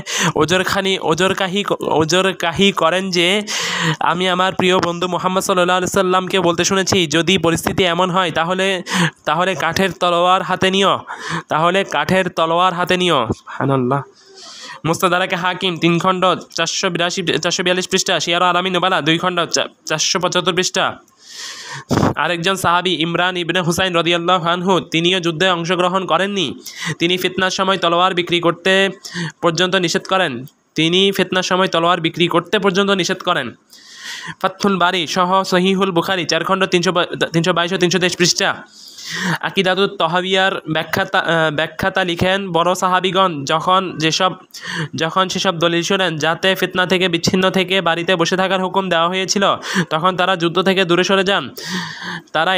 ওজরকাহি করেন যে, আমি আমার প্রিয় বন্ধু মুহাম্মদ সাল্লাল্লাহু আলাইহি সাল্লামকে বলতে শুনেছি, যদি পরিস্থিতি এমন হয় তাহলে কাঠের তলোয়ার হাতে নিও। সুবহানাল্লাহ। মুস্তাদরাকে হাকিম 3 খণ্ড 442 পৃষ্ঠা। সিয়ার আলামিন নুবালা 2 খণ্ড 475 পৃষ্ঠা। আরেকজন সাহাবী ইমরান ইবনে হুসাইন রাদিয়াল্লাহু আনহু তিনিও যুদ্ধে অংশগ্রহণ করেননি। তিনি ফিতনার সময় তলোয়ার বিক্রি করতে পর্যন্ত নিষেধ করেন। ফাতহুল বারী সহ সহিহুল বুখারী 4 খণ্ড 322 ও 323 পৃষ্ঠা। আকিদাতুত তহাবিয়ার ব্যাখ্যাতা লিখেন, বড় সাহাবীগণ যখন সেসব দলিল শোনেন যাতে ফিতনা থেকে বিচ্ছিন্ন থেকে বাড়িতে বসে থাকার হুকুম দেওয়া হয়েছিল, তখন তারা যুদ্ধ থেকে দূরে সরে যান। তারা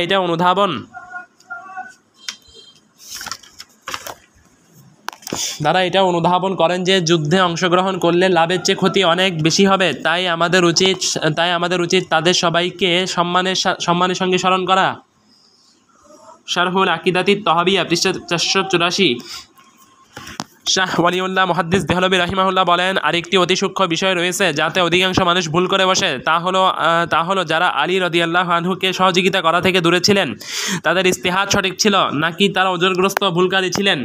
এটা অনুধাবন করেন যে যুদ্ধে অংশগ্রহণ করলে লাভের চেয়ে ক্ষতি অনেক বেশি হবে। তাই আমাদের উচিত তাদের সবাইকে সম্মানের সঙ্গে স্মরণ করা। শারহুল আকিদাতিত তহাবিয়া পৃষ্ঠা 484। শাহ ওয়ালিউল্লাহ মুহাদ্দিস দেহলভী রাহিমাহুল্লাহ বলেন, আরেকটি অতি সূক্ষ্ম বিষয় রয়েছে যাতে অধিকাংশ মানুষ ভুল করে বসে, তা হলো যারা আলী রাদিয়াল্লাহু আনহুকে সহযোগিতা করা থেকে দূরে ছিলেন, তাদের ইজতিহাদ সঠিক ছিল নাকি তারা ওজরগ্রস্ত ভুলকারী ছিলেন।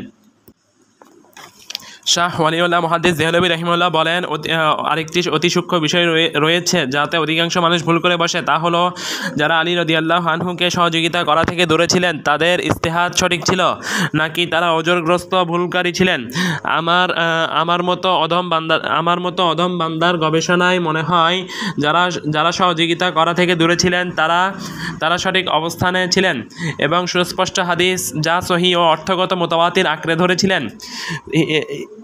শাহ ওয়ালিউল্লাহ মুহাদ্দিস দেহলভী রাহিমাহুল্লাহ বলেন, আরেকটি অতি সূক্ষ্ম বিষয় রয়েছে যাতে অধিকাংশ মানুষ ভুল করে বসে, তা হলো যারা আলী রাদিয়াল্লাহু আনহুকে সহযোগিতা করা থেকে দূরে ছিলেন, তাদের ইজতিহাদ সঠিক ছিল নাকি তারা ওজরগ্রস্ত ভুলকারী ছিলেন। আমার মতো অধম বান্দার গবেষণায় মনে হয় যারা সহযোগিতা করা থেকে দূরে ছিলেন তারা সঠিক অবস্থানে ছিলেন এবং সুস্পষ্ট হাদিস যা সহিহ ও অর্থগত মুতাওয়াতির আঁকড়ে ধরেছিলেন।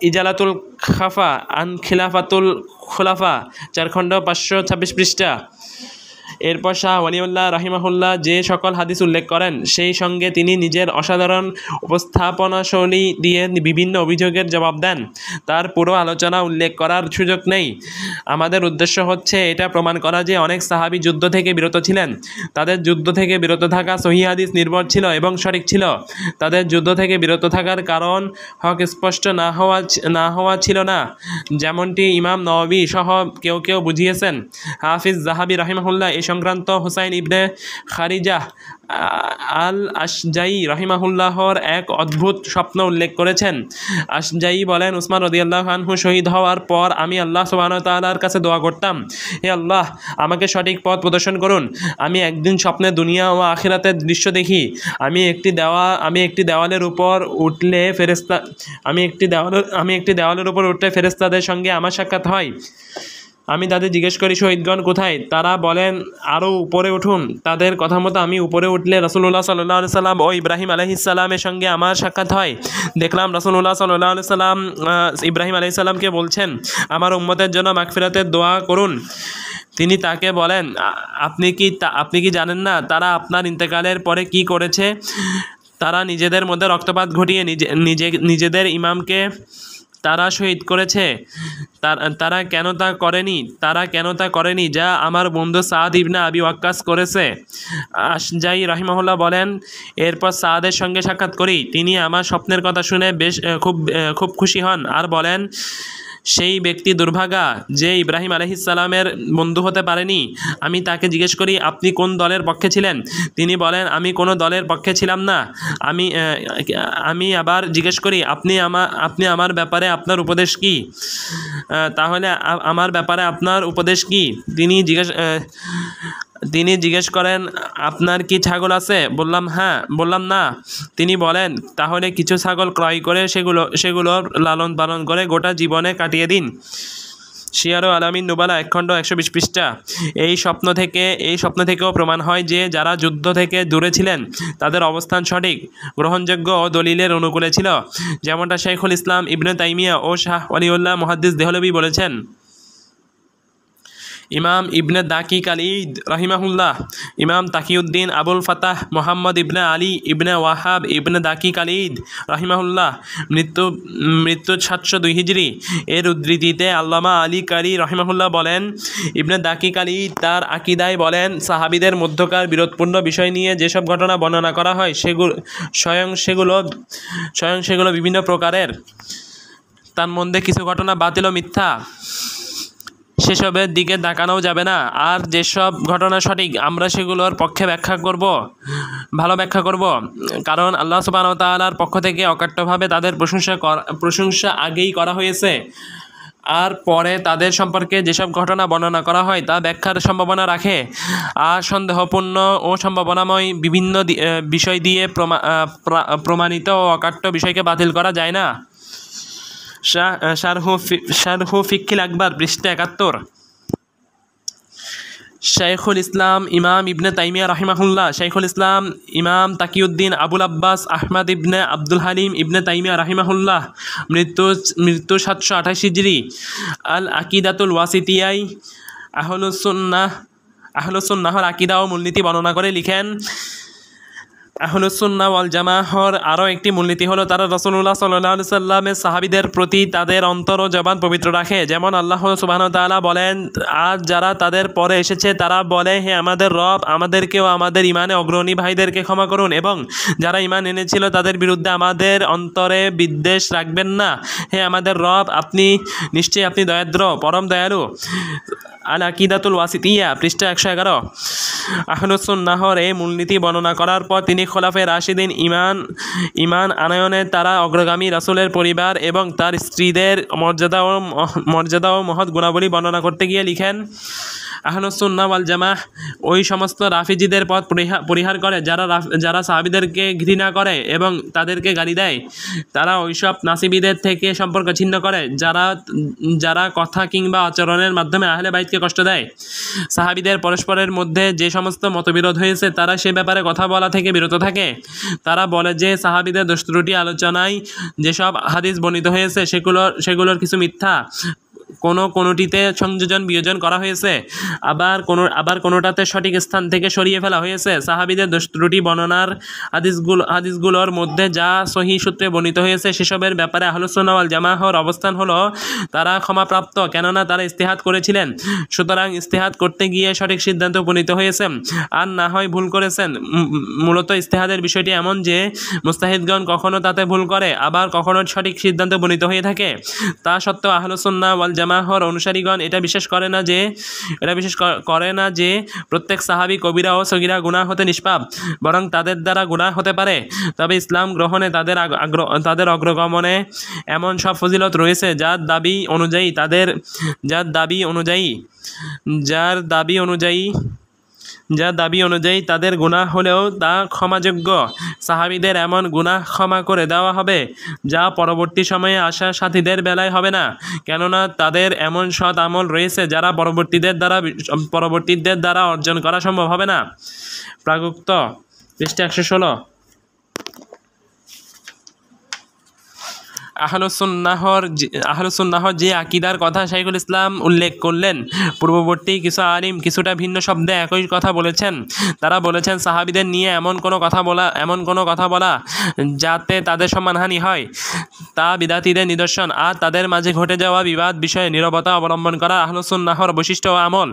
ইজালাতুল খাফা আন খিলাফাতুল খুলাফা 4 খণ্ড 526 পৃষ্ঠা। এরপর শাহ ওয়ালিউল্লাহ রাহিমাহুল্লাহ যে সকল হাদিস উল্লেখ করেন সেই সঙ্গে তিনি নিজের অসাধারণ উপস্থাপনাশৈলী দিয়ে বিভিন্ন অভিযোগের জবাব দেন। তার পুরো আলোচনা উল্লেখ করার সুযোগ নেই। আমাদের উদ্দেশ্য হচ্ছে এটা প্রমাণ করা যে অনেক সাহাবী যুদ্ধ থেকে বিরত ছিলেন। তাদের যুদ্ধ থেকে বিরত থাকা সহিহ হাদিস নির্ভর ছিল এবং সঠিক ছিল। তাদের যুদ্ধ থেকে বিরত থাকার কারণ হক স্পষ্ট না হওয়া ছিল না, যেমনটি ইমাম নওয়াবী সহ কেউ বুঝিয়েছেন। হাফিজ যাহাবী রাহিমাহুল্লাহ এই সংক্রান্ত হুসাইন ইবনে খারিজাহ আল আশজাই রাহিমাহুল্লাহর এক অদ্ভুত স্বপ্ন উল্লেখ করেছেন। আশজাই বলেন, উসমান রাদিয়াল্লাহু আনহু শহীদ হওয়ার পর আমি আল্লাহ সুবহানাহু ওয়া তাআলার কাছে দোয়া করতাম, হে আল্লাহ, আমাকে সঠিক পথ প্রদর্শন করুন। আমি একদিন স্বপ্নে দুনিয়া ও আখিরাতের দৃশ্য দেখি। আমি একটি দেওয়ালের উপর উঠলে ফেরেশতাদের সঙ্গে আমার সাক্ষাৎ হয়। আমি তাদের জিজ্ঞেস করি, শহীদগণ কোথায়? তারা বলেন, আরও উপরে উঠুন। তাদের কথা মতো আমি উপরে উঠলে রাসূলুল্লাহ সাল্লাল্লাহু আলাইহি সাল্লাম ও ইব্রাহিম আলাইহিস সালামের সঙ্গে আমার সাক্ষাৎ হয়। দেখলাম রাসূলুল্লাহ সাল্লাল্লাহু আলাইহি সাল্লাম ইব্রাহিম আলাইহিস সালামকে বলছেন, আমার উম্মতের জন্য মাগফিরাতের দোয়া করুন। তিনি তাকে বলেন, আপনি কি জানেন না তারা আপনার ইন্তেকালের পরে কি করেছে? তারা নিজেদের মধ্যে রক্তপাত ঘটিয়ে নিজেদের ইমামকে তারা শহীদ করেছে। তারা কেন তা করেনি যা আমার বন্ধু সাদ ইবনে আবি ওয়াক্কাস করেছে। আশজাই রাহিমাহুল্লাহ বলেন, এরপর সাদের সঙ্গে সাক্ষাৎ করি। তিনি আমার স্বপ্নের কথা শুনে খুব খুশি হন আর বলেন, সেই ব্যক্তি দুর্ভাগা যে ইব্রাহিম আলাইহিস সালামের বন্ধু হতে পারেনি। আমি তাকে জিজ্ঞেস করি, আপনি কোন দলের পক্ষে ছিলেন? তিনি বলেন, আমি কোনো দলের পক্ষে ছিলাম না। আমি আবার জিজ্ঞেস করি, আপনি আমার ব্যাপারে আপনার উপদেশ কি? তাহলে আমার ব্যাপারে আপনার উপদেশ কি? তিনি জিজ্ঞেস করেন, আপনার কি ছাগল আছে? বললাম না। তিনি বলেন, তাহলে কিছু ছাগল ক্রয় করে সেগুলোর লালন পালন করে গোটা জীবনে কাটিয়ে দিন। শিয়ারু আলামিন নুবালা 1 খণ্ড 120 পৃষ্ঠা। এই স্বপ্ন থেকেও প্রমাণ হয় যে যারা যুদ্ধ থেকে দূরে ছিলেন তাদের অবস্থান সঠিক, গ্রহণযোগ্য ও দলিলের অনুকূলে ছিল, যেমনটা শাইখুল ইসলাম ইবনে তাইমিয়া ও শাহ ওয়ালিউল্লাহ মুহাদ্দিস দেহলভী বলেছেন। ইমাম ইবনে দাকিক আল ঈদ রাহিমাহুল্লাহ, ইমাম তাকিউদ্দিন আবুল ফাতাহ মোহাম্মদ ইবনে আলী ইবনে ওয়াহাব ইবনে দাকিক আল ঈদ রাহিমাহুল্লাহ মৃত্যু 702 হিজরি এর উদ্ধৃতিতে আল্লামা আলী কারি রাহিমাহুল্লাহ বলেন, ইবনে দাকিক আল ঈদ তার আকিদায় বলেন, সাহাবীদের মধ্যকার বিরোধপূর্ণ বিষয় নিয়ে যেসব ঘটনা বর্ণনা করা হয় সেগুলো বিভিন্ন প্রকারের। তার মধ্যে কিছু ঘটনা বাতিল ও মিথ্যা, সেসবের দিকে তাকানোও যাবে না। আর যেসব ঘটনা সঠিক আমরা সেগুলোর পক্ষে ভালো ব্যাখ্যা করব, কারণ আল্লাহ সুবহানাহু ওয়া তাআলার পক্ষ থেকে অকাট্যভাবে তাদের প্রশংসা আগেই করা হয়েছে। আর পরে তাদের সম্পর্কে যেসব ঘটনা বর্ণনা করা হয় তা ব্যাখ্যার সম্ভাবনা রাখে, আর সন্দেহপূর্ণ ও সম্ভাবনাময় বিভিন্ন বিষয় দিয়ে প্রমাণিত ও অকাট্য বিষয়কে বাতিল করা যায় না। শারহু ফিকহিল আকবর, পৃষ্ঠা 71। শাইখুল ইসলাম ইমাম ইবনে তাইমিয়া রাহিমাহুল্লাহ, শাইখুল ইসলাম ইমাম তাকিউদ্দিন আবুল আব্বাস আহমদ ইবনে আব্দুল হালিম ইবনে তাইমিয়া রাহিমাহুল্লাহ, মৃত্যু 728 হিজরি। আল আকিদাতুল ওয়াসিতিয়াই আহলুস সুন্নাহর আকিদা ও মূলনীতি বর্ণনা করে লিখেন, আহলুস সুন্নাহ ওয়াল জামাআহর আরও একটি মূলনীতি হলো তারা রাসূলুল্লাহ সাল্লাল্লাহু আলাইহি সাল্লামের সাহাবীদের প্রতি তাদের অন্তর ও জবান পবিত্র রাখে। যেমন আল্লাহ সুবহানাহু ওয়া তাআলা বলেন, আর যারা তাদের পরে এসেছে তারা বলে, হে আমাদের রব, আমাদেরকেও আমাদের ইমানে অগ্রণী ভাইদেরকে ক্ষমা করুন, এবং যারা ইমান এনেছিল তাদের বিরুদ্ধে আমাদের অন্তরে বিদ্বেষ রাখবেন না। হে আমাদের রব, নিশ্চয়ই আপনি দয়াদ্র, পরম দয়ালু। আল আকিদাতুল ওয়াসিতিয়া, পৃষ্ঠা 111। আহলুস সুন্নাহর এই মূলনীতি বর্ণনা করার পর তিনি খোলাফায়ে রাশিদিন ইমান আনয়নে তারা অগ্রগামী রাসূলের পরিবার এবং তার স্ত্রীদের মর্যাদা ও মহৎ গুণাবলী বর্ণনা করতে গিয়ে লিখেন, আহলুস সুন্নাহ ওয়াল জামাআহ ওই সমস্ত রাফিজিদের পথ পরিহার করে যারা সাহাবীদেরকে ঘৃণা করে এবং তাদেরকে গালি দেয়। তারা ওইসব নাসিবীদের থেকে সম্পর্ক ছিন্ন করে যারা কথা কিংবা আচরণের মাধ্যমে আহলে বাইতকে কষ্ট দেয়। সাহাবীদের পরস্পরের মধ্যে যে সমস্ত মতবিরোধ হয়েছে তারা সে ব্যাপারে কথা বলা থেকে বিরত থাকে। তারা বলে যে সাহাবীদের দোষ ত্রুটি আলোচনায় যেসব হাদিস বর্ণিত হয়েছে সেগুলোর কিছু মিথ্যা, কোনোটিতে সংযোজন বিয়োজন করা হয়েছে, আবার কোনোটাতে সঠিক স্থান থেকে সরিয়ে ফেলা হয়েছে। সাহাবীদের দোষ ত্রুটি বর্ণনার হাদিসগুলোর মধ্যে যা সহিহ সূত্রে বর্ণিত হয়েছে সেসবের ব্যাপারে আহলুস সুন্নাহ ওয়াল জামাআহর অবস্থান হলো তারা ক্ষমাপ্রাপ্ত, কেননা তারা ইজতিহাদ করেছিলেন। সুতরাং ইজতিহাদ করতে গিয়ে সঠিক সিদ্ধান্ত উপনীত হয়েছেন, আর না হয় ভুল করেছেন। মূলত ইজতিহাদের বিষয়টি এমন যে মুজতাহিদগণ কখনো তাতে ভুল করে, আবার কখনো সঠিক সিদ্ধান্ত উপনীত হয়ে থাকে। তা সত্ত্বেও আহলুস সুন্নাহ ওয়াল জামাআহর অনুসারীগণ এটা বিশ্বাস করে না যে প্রত্যেক সাহাবী কবিরা ও সগীরা গুনাহ হতে নিষ্পাপ, বরং তাদের দ্বারা গুনাহ হতে পারে। তবে ইসলাম গ্রহণে তাদের অগ্রগমনে এমন সব ফজিলত রয়েছে যার দাবি অনুযায়ী তাদের গুনাহ হলেও তা ক্ষমাযোগ্য। সাহাবীদের এমন গুনাহ ক্ষমা করে দেওয়া হবে যা পরবর্তী সময়ে আসা সাথীদের বেলায় হবে না, কেননা তাদের এমন সৎ আমল রয়েছে যারা পরবর্তীদের দ্বারা অর্জন করা সম্ভব হবে না। প্রাগুক্ত, পৃষ্ঠা 116। আহলুস সুন্নাহর যে আকিদার কথা শাইখুল ইসলাম উল্লেখ করলেন, পূর্ববর্তী কিছু আলিম কিছুটা ভিন্ন শব্দে একই কথা বলেছেন। তারা বলেছেন সাহাবীদের নিয়ে এমন কোনো কথা বলা যাতে তাদের সম্মানহানি হয় তা বিদাতীদের নিদর্শন, আর তাদের মাঝে ঘটে যাওয়া বিবাদ বিষয়ে নীরবতা অবলম্বন করা আহলুস সুন্নাহর বৈশিষ্ট্য ও আমল।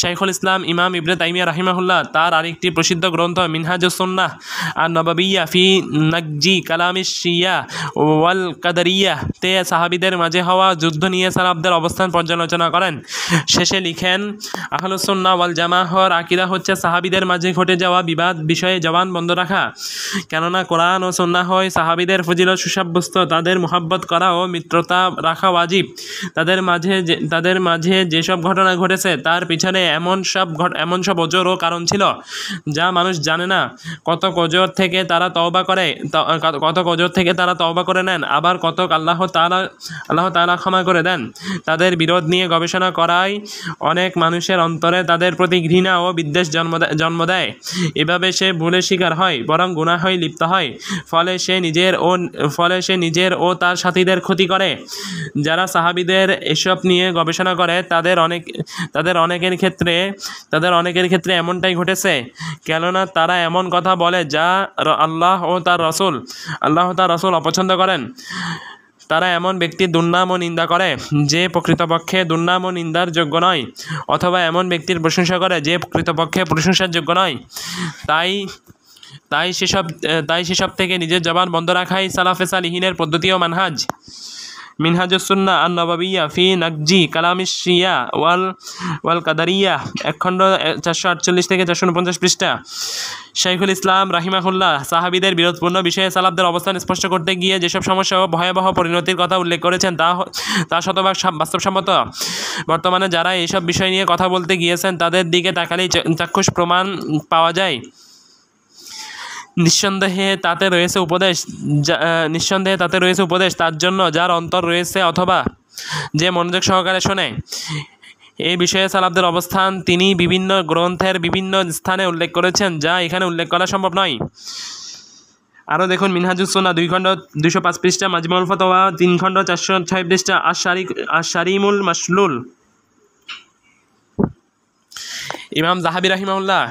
শাইখুল ইসলাম ইমাম ইবনে তাইমিয়া রাহিমাহুল্লাহ তার আরেকটি প্রসিদ্ধ গ্রন্থ মিনহাজুস সুন্নাহ আন-নববিয়্যাহ ফি নাকজি কালামিশ শিয়া ওয়াল কাদারিয়া তে সাহাবীদের মাঝে হওয়া যুদ্ধ নিয়ে সালাফদের অবস্থান পর্যালোচনা করেন। শেষে লিখেন, আহলুস সুন্নাহ ওয়াল জামাআহর আকীদা হচ্ছে সাহাবীদের মাঝে ঘটে যাওয়া বিবাদ বিষয়ে জবান বন্ধ রাখা, কেননা কোরআন ও সুন্নাহয় সাহাবীদের ফজিলত সুসাব্যস্ত। তাদের মুহাব্বত করা ও মিত্রতা রাখা ওয়াজিব। তাদের মাঝে যেসব ঘটনা ঘটেছে তার পিছনে এমন সব ওজর ও কারণ ছিল যা মানুষ জানে না। কত ওজর থেকে তারা তওবা করে নেন, আবার কত আল্লাহ তাআলা ক্ষমা করে দেন। তাদের বিরোধ নিয়ে গবেষণা করায় অনেক মানুষের অন্তরে তাদের প্রতি ঘৃণা ও বিদ্বেষ জন্ম দেয়। এভাবে সে ভুলের শিকার হয়, বরং গুনাহে লিপ্ত হয়। ফলে সে নিজের ও তার সাথীদের ক্ষতি করে। যারা সাহাবীদের এসব নিয়ে গবেষণা করে তাদের অনেকের ক্ষেত্রে এমনটাই ঘটেছে, কেননা তারা এমন কথা বলে যা আল্লাহ ও তার রাসূল অপছন্দ করেন। তারা এমন ব্যক্তির দুর্নাম ও নিন্দা করে যে প্রকৃতপক্ষে দুর্নাম ও নিন্দার যোগ্য নয়, অথবা এমন ব্যক্তির প্রশংসা করে যে প্রকৃতপক্ষে প্রশংসার যোগ্য নয়। তাই সেসব থেকে নিজের জবান বন্ধ রাখাই সালাফে সালিহিনের পদ্ধতি ও মানহাজ। মিনহাজুস সুন্নাহ আন-নববিয়্যাহ ফি নাকজি কালামিশ শিয়া ওয়াল কাদারিয়া, এক খণ্ড 448 থেকে 449 পৃষ্ঠা। শাইখুল ইসলাম রাহিমাহুল্লাহ সাহাবীদের বিরোধপূর্ণ বিষয়ে সালাফদের অবস্থান স্পষ্ট করতে গিয়ে যেসব সমস্যা ও ভয়াবহ পরিণতির কথা উল্লেখ করেছেন তা শতভাগ বাস্তবসম্মত। বর্তমানে যারা এইসব বিষয় নিয়ে কথা বলতে গিয়েছেন তাদের দিকে তাকালেই চাক্ষুষ প্রমাণ পাওয়া যায়। নিঃসন্দেহে তাতে রয়েছে উপদেশ তার জন্য যার অন্তর রয়েছে অথবা যে মনোযোগ সহকারে শোনে। এই বিষয়ে সালাফদের অবস্থান তিনি বিভিন্ন গ্রন্থের বিভিন্ন স্থানে উল্লেখ করেছেন, যা এখানে উল্লেখ করা সম্ভব নয়। আরও দেখুন মিনহাজুস সুন্নাহ 2 খণ্ড 205 পৃষ্ঠা, মাজমুল ফাতাওয়া 3 খণ্ড 406 পৃষ্ঠা, আশ-শারিমুল মাসলুল। ইমাম জাহাবি রাহিমাহুল্লাহ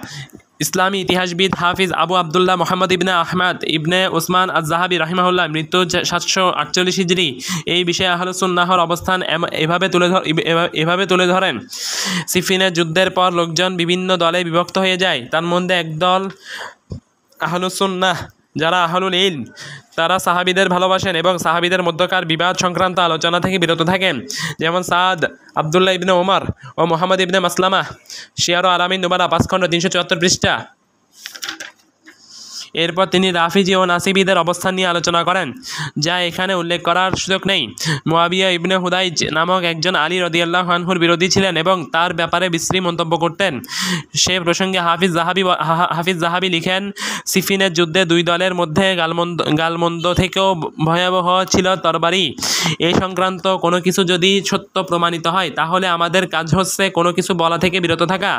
ইসলামী ইতিহাসবিদ হাফিজ আবু আবদুল্লাহ মোহাম্মদ ইবনে আহমদ ইবনে উসমান আজ-জাহাবি রাহিমাহুল্লাহ মৃত্যু 748 হিজরি এই বিষয়ে আহলুস সুন্নাহর অবস্থান এভাবে তুলে ধরেন। সিফিনের যুদ্ধের পর লোকজন বিভিন্ন দলে বিভক্ত হয়ে যায়। তার মধ্যে একদল আহলুস সুন্নাহ যারা আহলুল ইলম, তারা সাহাবীদের ভালোবাসেন এবং সাহাবীদের মধ্যকার বিবাদ সংক্রান্ত আলোচনা থেকে বিরত থাকেন, যেমন সাদ, আবদুল্লাহ ইবনে ওমর ও মোহাম্মদ ইবনে মাসলামা। শিয়ার ও আলামিন নুবালা 5 খণ্ড 374 পৃষ্ঠা। এরপর তিনি রাফিজি ও নাসিবিদের অবস্থান নিয়ে আলোচনা করেন, যা এখানে উল্লেখ করার সুযোগ নেই। মুয়াবিয়া ইবনে হুদাইজ নামক একজন আলী রাদিয়াল্লাহু আনহুর বিরোধী ছিলেন এবং তার ব্যাপারে বিশ্রী মন্তব্য করতেন। সে প্রসঙ্গে হাফিজ জাহাবি লিখেন, সিফিনের যুদ্ধে 2 দলের মধ্যে গালমন্দ থেকেও ভয়াবহ ছিল তরবারি। এই সংক্রান্ত কোনো কিছু যদি সত্য প্রমাণিত হয় তাহলে আমাদের কাজ হচ্ছে কোনো কিছু বলা থেকে বিরত থাকা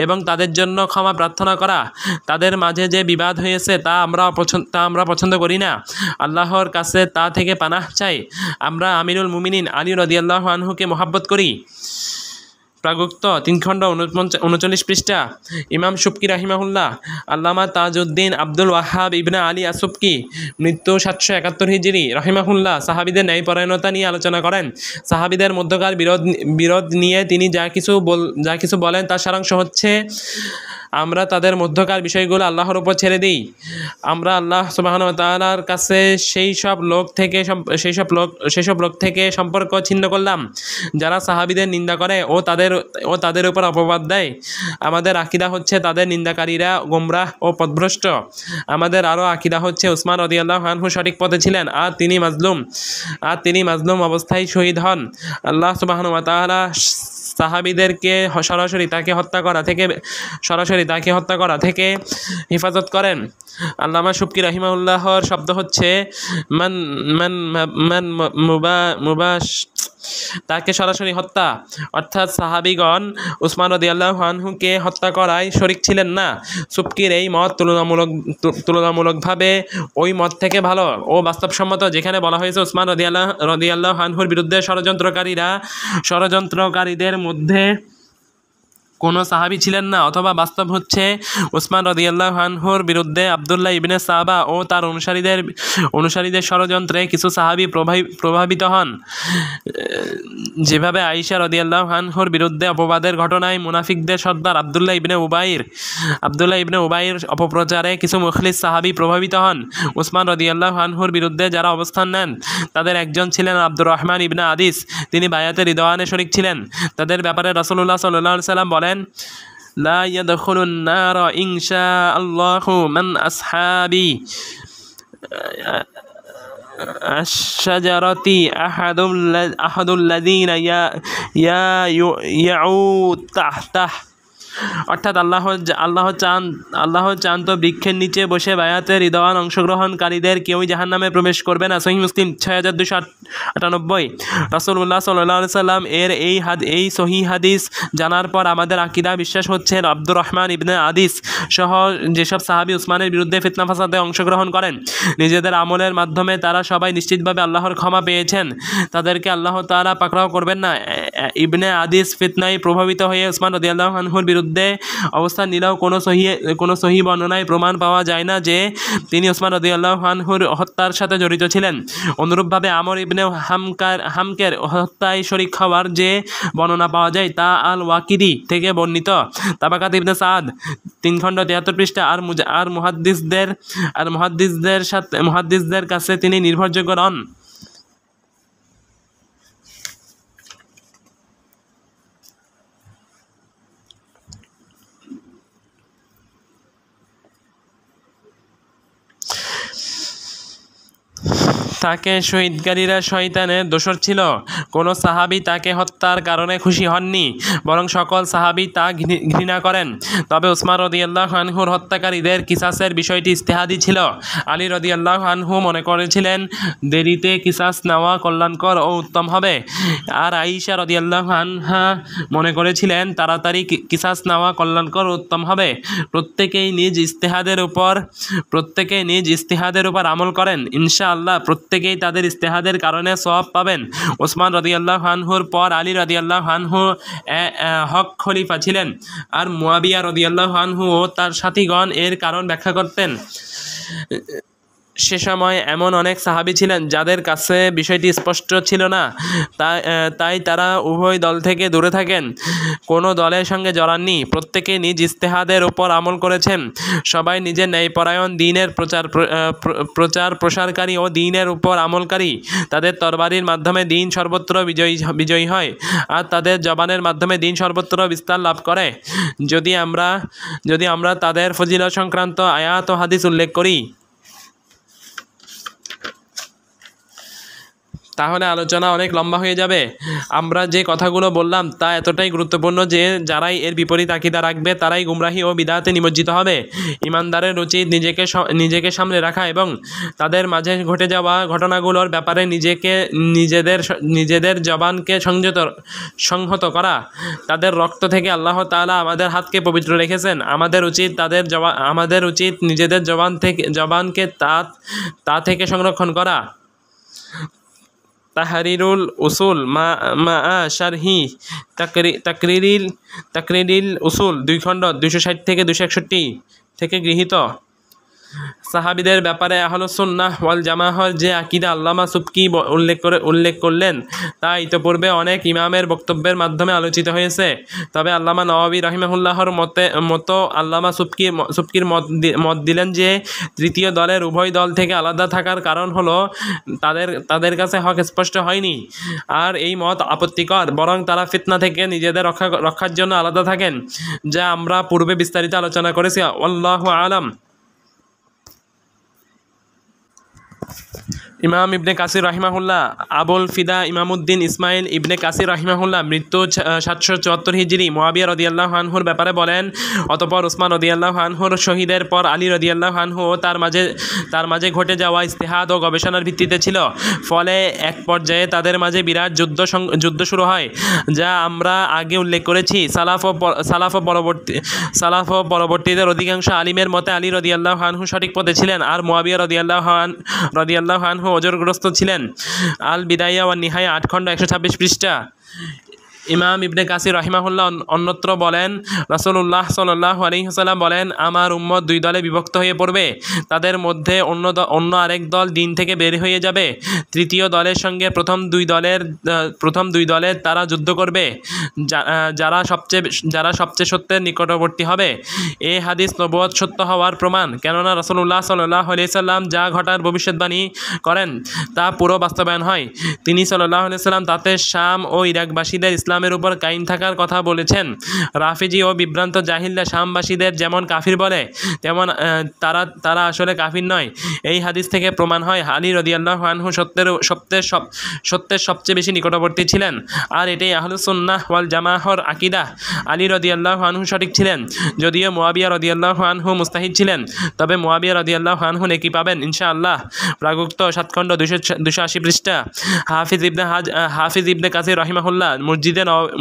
এবং তাদের জন্য ক্ষমা প্রার্থনা করা। তাদের মাঝে যে বিবাদ হয়েছে তা আমরা পছন্দ করি না, আল্লাহর কাছে তা থেকে পানাহ চাই। আমরা আমিরুল মুমিনিন আলী রাদিয়াল্লাহু আনহুকে মহব্বত করি। প্রাগুক্ত 3 খণ্ড 39 পৃষ্ঠা। ইমাম সুবকি রাহিমাহুল্লাহ আল্লামা তাজউদ্দিন আব্দুল ওয়াহাব ইবনে আলী আসুবকি মৃত্যু 771 হিজরি রাহিমাহুল্লাহ সাহাবীদের ন্যায়পরায়ণতা নিয়ে আলোচনা করেন। সাহাবীদের মধ্যকার বিরোধ নিয়ে তিনি যা কিছু বলেন তার সারাংশ হচ্ছে, আমরা তাদের মধ্যকার বিষয়গুলো আল্লাহর উপর ছেড়ে দিই। আমরা আল্লাহ সুবহানাহু ওয়া তাআলার কাছে সেই সব লোক থেকে সম্পর্ক ছিন্ন করলাম যারা সাহাবীদের নিন্দা করে ও তাদের উপর অপবাদ দেয়। আমাদের আকীদা হচ্ছে তাদের নিন্দাকারীরা গোমরাহ ও পথভ্রষ্ট। আমাদের আরও আকীদা হচ্ছে উসমান রাদিয়াল্লাহু আনহু সঠিক পথে ছিলেন আর তিনি মাজলুম অবস্থায় শহীদ হন। আল্লাহ সুবহানাহু ওয়া তাআলা সাহাবীদেরকে সরাসরি তাকে হত্যা করা থেকে হেফাজত করেন। আল্লামা সুবকি রাহিমাহুল্লাহর শব্দ হচ্ছে তাকে সরাসরি হত্যা, অর্থাৎ সাহাবীগণ উসমান রাদিয়াল্লাহু আনহুকে হত্যা করায় শরিক ছিলেন না। সুবকির এই মত তুলনামূলকভাবে ওই মত থেকে ভালো ও বাস্তবসম্মত, যেখানে বলা হয়েছে উসমান রাদিয়াল্লাহু আনহুর বিরুদ্ধে ষড়যন্ত্রকারীদের মধ্যে কোনো সাহাবী ছিলেন না, অথবা বাস্তব হচ্ছে উসমান রাদিয়াল্লাহু আনহুর বিরুদ্ধে আবদুল্লাহ ইবনে সাবা ও তার অনুসারীদের ষড়যন্ত্রে কিছু সাহাবী প্রভাবিত হন। যেভাবে আয়েশা রাদিয়াল্লাহু আনহুর বিরুদ্ধে অপবাদের ঘটনায় মুনাফিকদের সর্দার আবদুল্লাহ ইবনে উবাইর অপপ্রচারে কিছু মুখলিস সাহাবী প্রভাবিত হন। উসমান রাদিয়াল্লাহু আনহুর বিরুদ্ধে যারা অবস্থান নেন তাদের একজন ছিলেন আব্দুর রহমান ইবনে আদিস, তিনি বায়াতে রিদওয়ানে শরিক ছিলেন। তাদের ব্যাপারে রাসূলুল্লাহ সাল্লাল্লাহু আলাইহি সাল্লাম বলেন, লা ইয়াদখুলুন নারা ইনশাআল্লাহু মান আসহাবি আশ-শাজারাতি আহাদুল্লাযীনা ইয়াউ তাহতাহ। অর্থাৎ আল্লাহ চান তো বৃক্ষের নিচে বসে বায়াতে রিদওয়ান অংশগ্রহণকারীদের কেউই জাহান্নামে প্রবেশ করবে না। সহিহ মুসলিম 6298। রাসূলুল্লাহ সাল্লাল্লাহু আলাইহি সাল্লাম এর এই সহিহ হাদিস জানার পর আমাদের আকীদা বিশ্বাস হচ্ছে আব্দুর রহমান ইবনে আদিস সহ যেসব সাহাবী উসমানের বিরুদ্ধে ফিতনা ফাসাদে অংশগ্রহণ করেন, নিজেদের আমলের মাধ্যমে তারা সবাই নিশ্চিতভাবে আল্লাহর ক্ষমা পেয়েছেন, তাদেরকে আল্লাহ তাআলা পাকড়াও করবেন না। ইবনে আদিস ফিতনায় প্রভাবিত হয়ে উসমান রাদিয়াল্লাহু আনহুর বিরুদ্ধে অবস্থান নিলেও কোনো সহিহ বর্ণনায় প্রমাণ পাওয়া যায় না যে তিনি উসমান রাদিয়াল্লাহু আনহুর হত্যার সাথে জড়িত ছিলেন। অনুরূপভাবে আমর ইবনে হামকের হত্যায় শরিক হওয়ার যে বর্ণনা পাওয়া যায় তা আল ওয়াকিদি থেকে বর্ণিত। তাবাকাত ইবনে সাদ 3 খণ্ড 73 পৃষ্ঠা। আর মুহাদ্দিসদের কাছে তিনি নির্ভরযোগ্য নন। তাকে শহীদকারীরা শয়তানের দোসর ছিল। কোনো সাহাবী তাকে হত্যার কারণে খুশি হননি, বরং সকল সাহাবী তা ঘৃণা করেন। তবে উসমান রাদিয়াল্লাহু আনহুর হত্যাকারীদের কিসাসের বিষয়টি ইজতিহাদি ছিল। আলী রাদিয়াল্লাহু আনহু মনে করেছিলেন দেরিতে কিসাস নেওয়া কল্যাণকর ও উত্তম হবে, আর আয়েশা রাদিয়াল্লাহু আনহা মনে করেছিলেন তাড়াতাড়ি কিসাস নেওয়া কল্যাণকর ও উত্তম হবে। প্রত্যেকেই নিজ ইজতিহাদের উপর আমল করেন, ইনশাআল্লাহ প্রত্যেকেই তাদের ইজতিহাদের কারণে সওয়াব পাবেন। ওসমান রাদিয়াল্লাহু আনহুর পর আলী রাদিয়াল্লাহু আনহু হক খলিফা ছিলেন, আর মুয়াবিয়া রাদিয়াল্লাহু আনহু ও তার সাথীগণ এর কারণ ব্যাখ্যা করতেন। সে সময় এমন অনেক সাহাবী ছিলেন যাদের কাছে বিষয়টি স্পষ্ট ছিল না, তাই তারা উভয় দল থেকে দূরে থাকেন, কোনো দলের সঙ্গে জড়াননি। প্রত্যেকে নিজ ইজতিহাদের উপর আমল করেছেন। সবাই নিজের ন্যায়পরায়ণ দ্বীনের প্রচার প্রসারকারী ও দ্বীনের উপর আমলকারী। তাদের তরবারির মাধ্যমে দ্বীন সর্বত্র বিজয়ী হয়, আর তাদের জবানের মাধ্যমে দ্বীন সর্বত্র বিস্তার লাভ করে। যদি আমরা তাদের ফজিলত সংক্রান্ত আয়াত ও হাদিস উল্লেখ করি, তাহলে আলোচনা অনেক লম্বা হয়ে যাবে। আমরা যে কথাগুলো বললাম তা এতটাই গুরুত্বপূর্ণ যে যারাই এর বিপরীত আকীদা রাখবে তারাই গুমরাহি ও বিদআতে নিমজ্জিত হবে। ঈমানদারের উচিত নিজেকে সামলে রাখা এবং তাদের মাঝে ঘটে যাওয়া ঘটনাগুলোর ব্যাপারে নিজেদের জবানকে সংহত করা। তাদের রক্ত থেকে আল্লাহ তাআলা আমাদের হাতকে পবিত্র রেখেছেন। আমাদের উচিত নিজেদের জবানকে তা থেকে সংরক্ষণ করা। তাহরিরুল উসুল মা শারহি তাকরিরিল উসুল 2 খণ্ড 260 থেকে 261 থেকে গৃহীত। সাহাবীদের ব্যাপারে আহলুস সুন্নাহ ওয়াল জামাআহর যে আকীদা আল্লামা সুবকি উল্লেখ করলেন তা ইতোপূর্বে অনেক ইমামের বক্তব্যের মাধ্যমে আলোচিত হয়েছে। তবে আল্লামা নওয়াবী রাহিমাহুল্লাহর মতো আল্লামা সুবকির মত দিলেন যে তৃতীয় দলের উভয় দল থেকে আলাদা থাকার কারণ হলো তাদের কাছে হক স্পষ্ট হয়নি, আর এই মত আপত্তিকর, বরং তারা ফিতনা থেকে নিজেদের রক্ষার জন্য আলাদা থাকেন, যা আমরা পূর্বে বিস্তারিত আলোচনা করেছি। আল্লাহু আলাম। ইমাম ইবনে কাসির রাহিমাহুল্লাহ, আবুল ফিদা ইমামউদ্দিন ইসমাইল ইবনে কাসির রাহিমাহুল্লাহ মৃত্যু 774 হিজরি মুয়াবিয়া রাদিয়াল্লাহু আনহুর ব্যাপারে বলেন, অতঃপর উসমান রাদিয়াল্লাহু আনহুর শহীদের পর আলী রাদিয়াল্লাহু আনহু ও তার মাঝে ঘটে যাওয়া ইজতিহাদ ও গবেষণার ভিত্তিতে ছিল। ফলে এক পর্যায়ে তাদের মাঝে বিরাট যুদ্ধ শুরু হয়, যা আমরা আগে উল্লেখ করেছি। সালাফ ও পরবর্তীদের অধিকাংশ আলিমের মতে আলী রাদিয়াল্লাহু আনহু সঠিক পথে ছিলেন, আর মুয়াবিয়া রাদিয়াল্লাহু আনহু ওজরগ্রস্ত ছিলেন। আল বিদায়া ওয়ান নিহায়া 8 খণ্ড 126 পৃষ্ঠা। ইমাম ইবনে কাসির রাহিমাহুল্লাহ অন্যত্র বলেন, রাসূলুল্লাহ সাল্লাল্লাহু আলাইহি ওয়াসাল্লাম বলেন, আমার উম্মত 2 দলে বিভক্ত হয়ে পড়বে। তাদের মধ্যে অন্য আরেক দল দিন থেকে বের হয়ে যাবে। তৃতীয় দলের সঙ্গে প্রথম দুই দলের তারা যুদ্ধ করবে, যারা সবচেয়ে সত্যের নিকটবর্তী হবে। এই হাদিস নবুয়ত সত্য হওয়ার প্রমাণ, কেননা রাসূলুল্লাহ সাল্লাল্লাহু আলাইহি ওয়াসাল্লাম যা ঘটার ভবিষ্যৎবাণী করেন তা পুরো বাস্তবায়ন হয়। তিনি সাল্লাল্লাহু আলাইহি ওয়াসাল্লাম তাতে শাম ও ইরাকবাসীদের ইসলামের উপর কায়েম থাকার কথা বলেছেন। রাফিজি ও বিভ্রান্ত জাহিলরা শামবাসীদের যেমন কাফির বলে, তেমন তারা আসলে কাফির নয়। এই হাদিস থেকে প্রমাণ হয় আলী রাদিয়াল্লাহু আনহু সত্যের সবচেয়ে বেশি নিকটবর্তী ছিলেন, আর এটাই আহলুস সুন্নাহ ওয়াল জামাআহর আকীদা। আলী রাদিয়াল্লাহু আনহু সঠিক ছিলেন। যদিও মুয়াবিয়া রাদিয়াল্লাহু আনহু মুস্তাহিদ ছিলেন, তবে মুয়াবিয়া রাদিয়াল্লাহু আনহু নেকি পাবেন ইনশাআল্লাহ। প্রাগুক্ত 7 খণ্ড 280 পৃষ্ঠা। হাফিজ ইবনে কাসির রাহিমাহুল্লাহ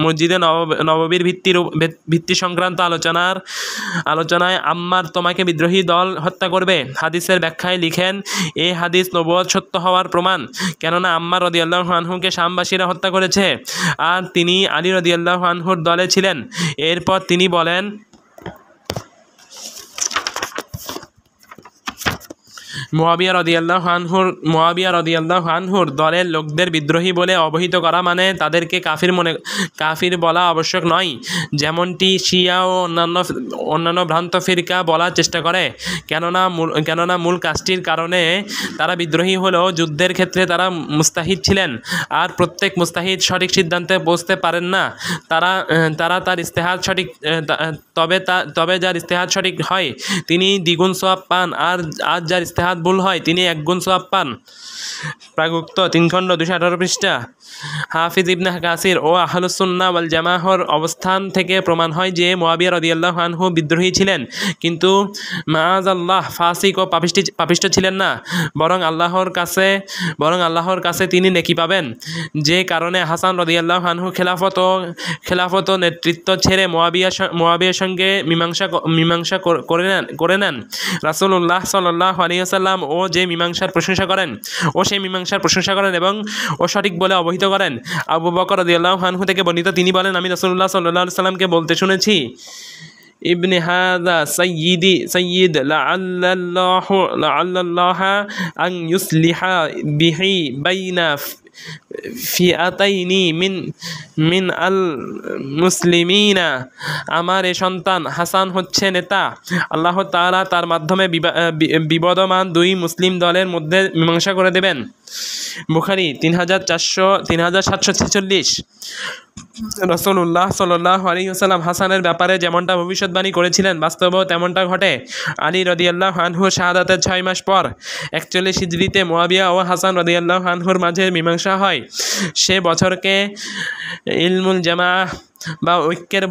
মসজিদে নববীর ভিত্তি সংক্রান্ত আলোচনায় আম্মার তোমাকে বিদ্রোহী দল হত্যা করবে হাদিসের ব্যাখ্যায় লিখেন, এই হাদিস নবুয়ত সত্য হওয়ার প্রমাণ, কেননা আম্মার রাদিয়াল্লাহু আনহুকে শামবাসীরা হত্যা করেছে, আর তিনি আলী রাদিয়াল্লাহু আনহুর দলে ছিলেন। এরপর তিনি বলেন, মুয়াবিয়া রাদিয়াল্লাহু আনহুর দলের লোকদের বিদ্রোহী বলে অবহিত করা মানে তাদেরকে কাফির বলা আবশ্যক নয়, যেমনটি শিয়া ও অন্যান্য ভ্রান্ত ফিরকা বলার চেষ্টা করে। কেননা মূল কাজটির কারণে তারা বিদ্রোহী হলেও যুদ্ধের ক্ষেত্রে তারা মুস্তাহিদ ছিলেন, আর প্রত্যেক মুস্তাহিদ সঠিক সিদ্ধান্তে পৌঁছতে পারেন না। তার ইজতিহাদ সঠিক, তবে যার ইজতিহাদ সঠিক হয় তিনি দ্বিগুণ সওয়াব পান, আর যার ইজতিহাদ ভুল হয় তিনি 1 গুণ সওয়াব পান। প্রাগুক্ত 3 খণ্ড 218 পৃষ্ঠা। হাফিজ ইবনে কাসির ও আহলুস সুন্নাহ ওয়াল জামাআহর অবস্থান থেকে প্রমাণ হয় যে মুআবিয়া রাদিয়াল্লাহু আনহু বিদ্রোহী ছিলেন, কিন্তু মাআযাল্লাহ ফাসিক ও পাপিষ্ঠ ছিলেন না, বরং আল্লাহর কাছে তিনি নেকি পাবেন। যে কারণে হাসান রাদিয়াল্লাহু আনহু খেলাফত ও নেতৃত্ব ছেড়ে মুআবিয়ার সঙ্গে মীমাংসা করে নেন। রাসূলুল্লাহ সাল্লাল্লাহু আলাইহি ওয়াসাল্লাম সেই মীমাংসার প্রশংসা করেন এবং সঠিক বলে অবহিত করেন। আবু বকর রাদিয়াল্লাহু আনহু থেকে বর্ণিত, তিনি বলেন, আমি রাসূলুল্লাহ সাল্লাল্লাহু আলাইহি ওয়াসাল্লামকে বলতে শুনেছি, ইবনে হাযা সাইয়্যিদ লাআল্লাল্লাহা আন ইউসলিহা বিহি বাইনা ফিআতাইনি মিন আল মুসলিমিনা। আমার এই সন্তান হাসান হচ্ছে নেতা, আল্লাহ তাআলা তার মাধ্যমে বিবদমান 2 মুসলিম দলের মধ্যে মীমাংসা করে দেবেন। বুখারী 3746। রাসূলুল্লাহ সাল্লাল্লাহু আলাইহি ওয়াসাল্লাম হাসানের ব্যাপারে যেমনটা ভবিষ্যৎবাণী করেছিলেন, বাস্তবেও তেমনটা ঘটে। আলী রাদিয়াল্লাহু আনহুর শাহাদাতের 6 মাস পর 41 হিজরিতে মুআবিয়া ও হাসান রাদিয়াল্লাহু আনহুর মাঝে মীমাংসা হয়। সে বছরকে ইলমুল জামাআহ বা ঐক্যের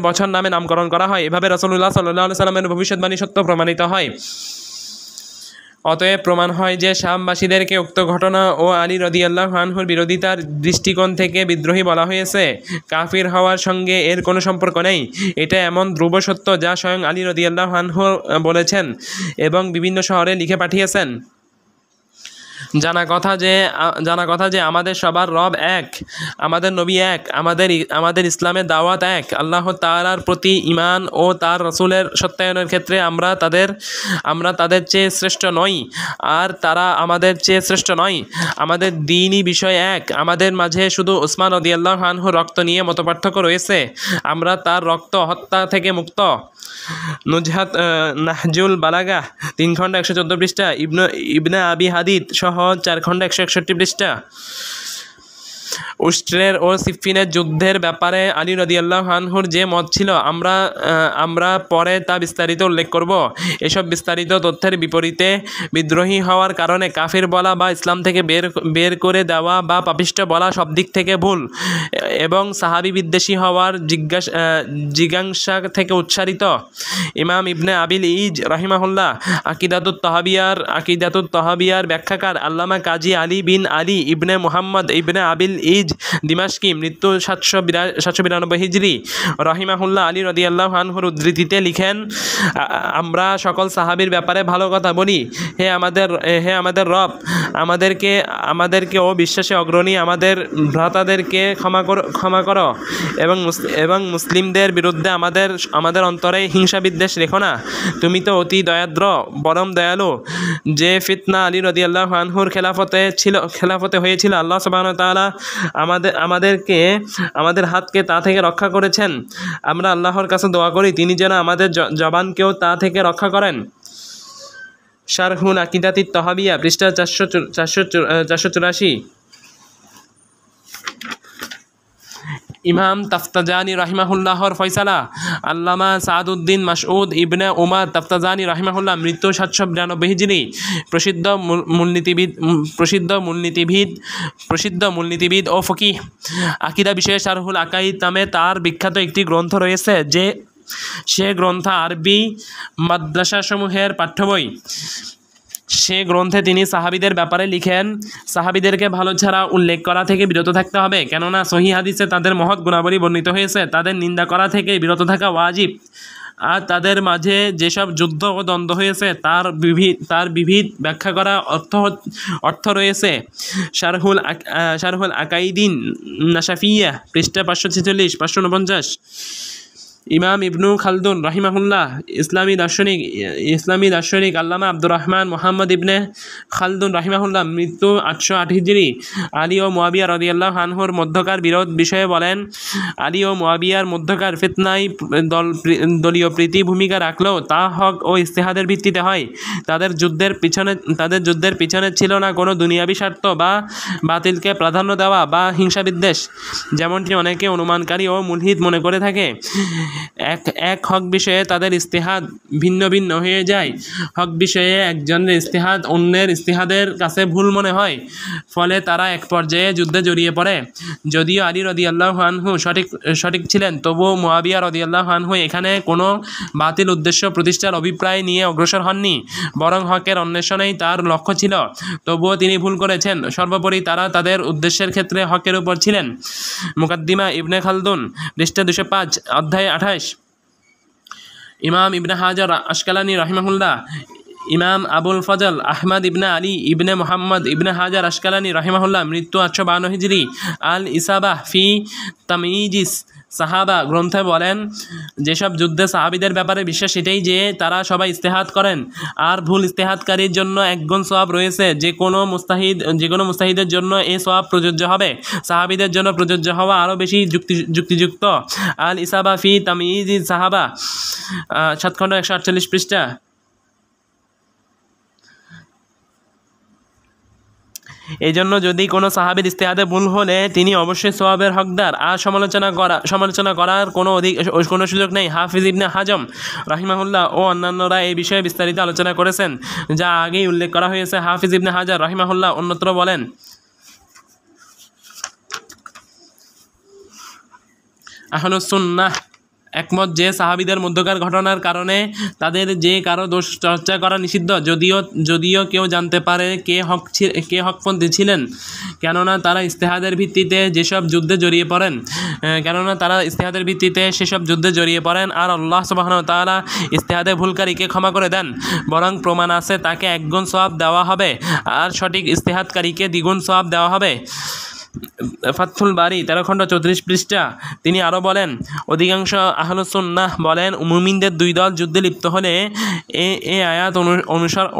বছর নামে নামকরণ করা হয়। এভাবে রাসূলুল্লাহ সাল্লাল্লাহু আলাইহি ওয়াসাল্লামের ভবিষ্যৎবাণী সত্য প্রমাণিত হয়। অতএব প্রমাণ হয় যে শামবাসীদেরকে উক্ত ঘটনা ও আলী রাদিয়াল্লাহু আনহুর বিরোধিতার দৃষ্টিকোণ থেকে বিদ্রোহী বলা হয়েছে। কাফির হওয়ার সঙ্গে এর কোনো সম্পর্ক নেই। এটা এমন ধ্রুব সত্য যা স্বয়ং আলী রাদিয়াল্লাহু আনহু বলেছেন এবং বিভিন্ন শহরে লিখে পাঠিয়েছেন। জানা কথা যে আমাদের সবার রব এক, আমাদের নবী এক, আমাদের ইসলামের দাওয়াত এক। আল্লাহ তাআলার প্রতি ঈমান ও তার রাসূলের সত্যায়নের ক্ষেত্রে আমরা তাদের চেয়ে শ্রেষ্ঠ নই, আর তারা আমাদের চেয়ে শ্রেষ্ঠ নয়। আমাদের দ্বীনি বিষয় এক। আমাদের মাঝে শুধু উসমান রাদিয়াল্লাহু আনহুর রক্ত নিয়ে মতপার্থক্য রয়েছে। আমরা তার রক্ত হত্যা থেকে মুক্ত। নাহজুল বালাগাহ 3 খণ্ড 114 পৃষ্ঠা, ইবনে আবি হাদিদ সহ 4 খণ্ড 161 পৃষ্ঠা। উষ্ট্রের ও সিফিনের যুদ্ধের ব্যাপারে আলী রাদিয়াল্লাহু আনহুর যে মত ছিল, আমরা পরে তা বিস্তারিত উল্লেখ করব। এসব বিস্তারিত তথ্যের বিপরীতে বিদ্রোহী হওয়ার কারণে কাফির বলা বা ইসলাম থেকে বের করে দেওয়া বা পাপিষ্ঠ বলা সব দিক থেকে ভুল এবং সাহাবী বিদ্বেষী হওয়ার জিজ্ঞাসা থেকে উচ্চারিত। ইমাম ইবনে আবিল ইজ রাহিমাহুল্লাহ আকিদাতুত তহাবিয়ার ব্যাখ্যাকার আল্লামা কাজী আলী বিন আলী ইবনে মুহাম্মদ ইবনে আবিল ইজ দিমাশকি, মৃত্যু 792 হিজরি, রাহিমাহুল্লাহ আলী রাদিয়াল্লাহু আনহুর উদ্ধৃতিতে লিখেন, আমরা সকল সাহাবীর ব্যাপারে ভালো কথা বলি। হে আমাদের রব, আমাদেরকে ও বিশ্বাসে অগ্রণী আমাদের ভ্রাতাদেরকে ক্ষমা করো এবং মুসলিমদের বিরুদ্ধে আমাদের অন্তরে হিংসা বিদ্বেষ রেখো না। তুমি তো অতি দয়াদ্র, পরম দয়ালু। যে ফিতনা আলী রাদিয়াল্লাহু আনহুর খেলাফতে হয়েছিল, আল্লাহ সুবহানাহু ওয়া তাআলা আমাদের হাতকে তা থেকে রক্ষা করেছেন। আমরা আল্লাহর কাছে দোয়া করি তিনি যেন আমাদের জবানকেও তা থেকে রক্ষা করেন। শারহুল আকিদাতিত তহাবিয়া পৃষ্ঠা 484। ইমাম তাফতাজানি রাহিমাহুল্লাহর ফয়সালা। আল্লামা সাদউদ্দিন মাসউদ ইবনে উমার তাফতাজানি রাহিমাহুল্লাহ, মৃত্যু 792 হিজরি, প্রসিদ্ধ মূলনীতিবিদ ও ফকিহ। আকিদা বিষয়ে শারহুল আকাইদ নামে তার বিখ্যাত একটি গ্রন্থ রয়েছে, সে গ্রন্থ আরবি মাদ্রাসাসমূহের পাঠ্য বই। সে গ্রন্থে তিনি সাহাবীদের ব্যাপারে লিখেন, সাহাবীদেরকে ভালো ছাড়া উল্লেখ করা থেকে বিরত থাকতে হবে, কেননা সহিহ হাদিসে তাদের মহৎ গুণাবলী বর্ণিত হয়েছে। তাদের নিন্দা করা থেকে বিরত থাকা ওয়াজিব। আর তাদের মাঝে যেসব যুদ্ধ ও দ্বন্দ্ব হয়েছে তার বিবিধ ব্যাখ্যা করা অর্থ রয়েছে। শারহুল আকাইদিন নাশাফিয়া পৃষ্ঠা 546 549। ইমাম ইবনু খালদুন রাহিমাহুল্লাহ, ইসলামী দার্শনিক আল্লামা আব্দুর রহমান মুহাম্মদ ইবনে খালদুন রাহিমাহুল্লাহ, মৃত্যু 808 হিজরি, আলী ও মুআবিয়া রাদিয়াল্লাহু আনহুর মধ্যকার বিরোধ বিষয়ে বলেন, আলী ও মুআবিয়ার মধ্যকার ফিতনায় দলীয় প্রীতি ভূমিকা রাখলেও তা হক ও ইজতিহাদের ভিত্তিতে হয়। তাদের যুদ্ধের পিছনে ছিল না কোনো দুনিয়াবি স্বার্থ বা বাতিলকে প্রাধান্য দেওয়া বা হিংসা বিদ্বেষ, যেমনটি অনেকে অনুমানকারী ও মুলহিদ মনে করে থাকে। এক এক হক বিষয়ে তাদের ইস্তেহাদ ভিন্ন ভিন্ন হয়ে যায়। হক বিষয়ে একজনের ইস্তেহাদ অন্যের ইস্তেহাদের কাছে ভুল মনে হয়, ফলে তারা এক পর্যায়ে যুদ্ধে জড়িয়ে পড়ে। যদিও আলী রাদিয়াল্লাহু আনহু সঠিক ছিলেন, তবুও মুয়াবিয়া রাদিয়াল্লাহু আনহু এখানে কোনো বাতিল উদ্দেশ্য প্রতিষ্ঠার অভিপ্রায় নিয়ে অগ্রসর হননি, বরং হকের অন্বেষণেই তার লক্ষ্য ছিল। তবুও তিনি ভুল করেছেন। সর্বোপরি তারা তাদের উদ্দেশ্যের ক্ষেত্রে হকের উপর ছিলেন। মুকাদ্দিমা ইবনে খালদুন, পৃষ্ঠা 205, অধ্যায় 28। ইমাম ইবনে হাজার আশকালানি রাহিমাহুল্লাহ, ইমাম আবুল ফজল আহমদ ইবনে আলী ইবনে মোহাম্মদ ইবনে হাজার আশকালানি রাহিমাহুল্লাহ, মৃত্যু 852 হিজরি, আল ইসাবাহ ফি তামইজিস সাহাবা গ্রন্থে বলেন, যেসব যুদ্ধে সাহাবিদের ব্যাপারে বিশ্বাস এটাই যে তারা সবাই ইস্তেহাদ করেন, আর ভুল ইস্তেহাদকারীর জন্য একগুণ সওয়াব রয়েছে। যে কোনো মুস্তাহিদের জন্য এই সওয়াব প্রযোজ্য হবে। সাহাবিদের জন্য প্রযোজ্য হওয়া আরও বেশি যুক্তিযুক্ত। আল ইসাবা ফি তামইজিস সাহাবা, 7 খণ্ড 148 পৃষ্ঠা। এই জন্য যদি কোনো সাহাবীর ইস্তেহাদে ভুল হলে তিনি অবশ্যই সওয়াবের হকদার, আর সমালোচনা করার কোনো সুযোগ নেই। হাফিজ ইবনে হাজম রাহিমাহুল্লাহ ও অন্যান্যরা এই বিষয়ে বিস্তারিত আলোচনা করেছেন, যা আগেই উল্লেখ করা হয়েছে। হাফিজ ইবনে হাজার রাহিমাহুল্লাহ অন্যত্র বলেন, আহলুস সুন্নাহ একমত যে সাহাবিদের মধ্যকার ঘটনার কারণে তাদের যে কারো দোষ চর্চা করা নিষিদ্ধ, যদিও কেউ জানতে পারে কে হকপন্থী ছিলেন, কেননা তারা ইস্তেহাদের ভিত্তিতে সেসব যুদ্ধে জড়িয়ে পড়েন, আর আল্লাহ সুবহানাহু ওয়া তাআলা ইস্তেহাদে ভুলকারীকে ক্ষমা করে দেন। বরং প্রমাণ আছে তাকে একগুণ সওয়াব দেওয়া হবে, আর সঠিক ইস্তেহাদকারীকে দ্বিগুণ সওয়াব দেওয়া হবে। ফাতহুল বারী 13 খণ্ড 34 পৃষ্ঠা। তিনি আরও বলেন, অধিকাংশ আহলুস সুন্নাহ বলেন, মুমিনদের দুই দল যুদ্ধে লিপ্ত হলে এ আয়াত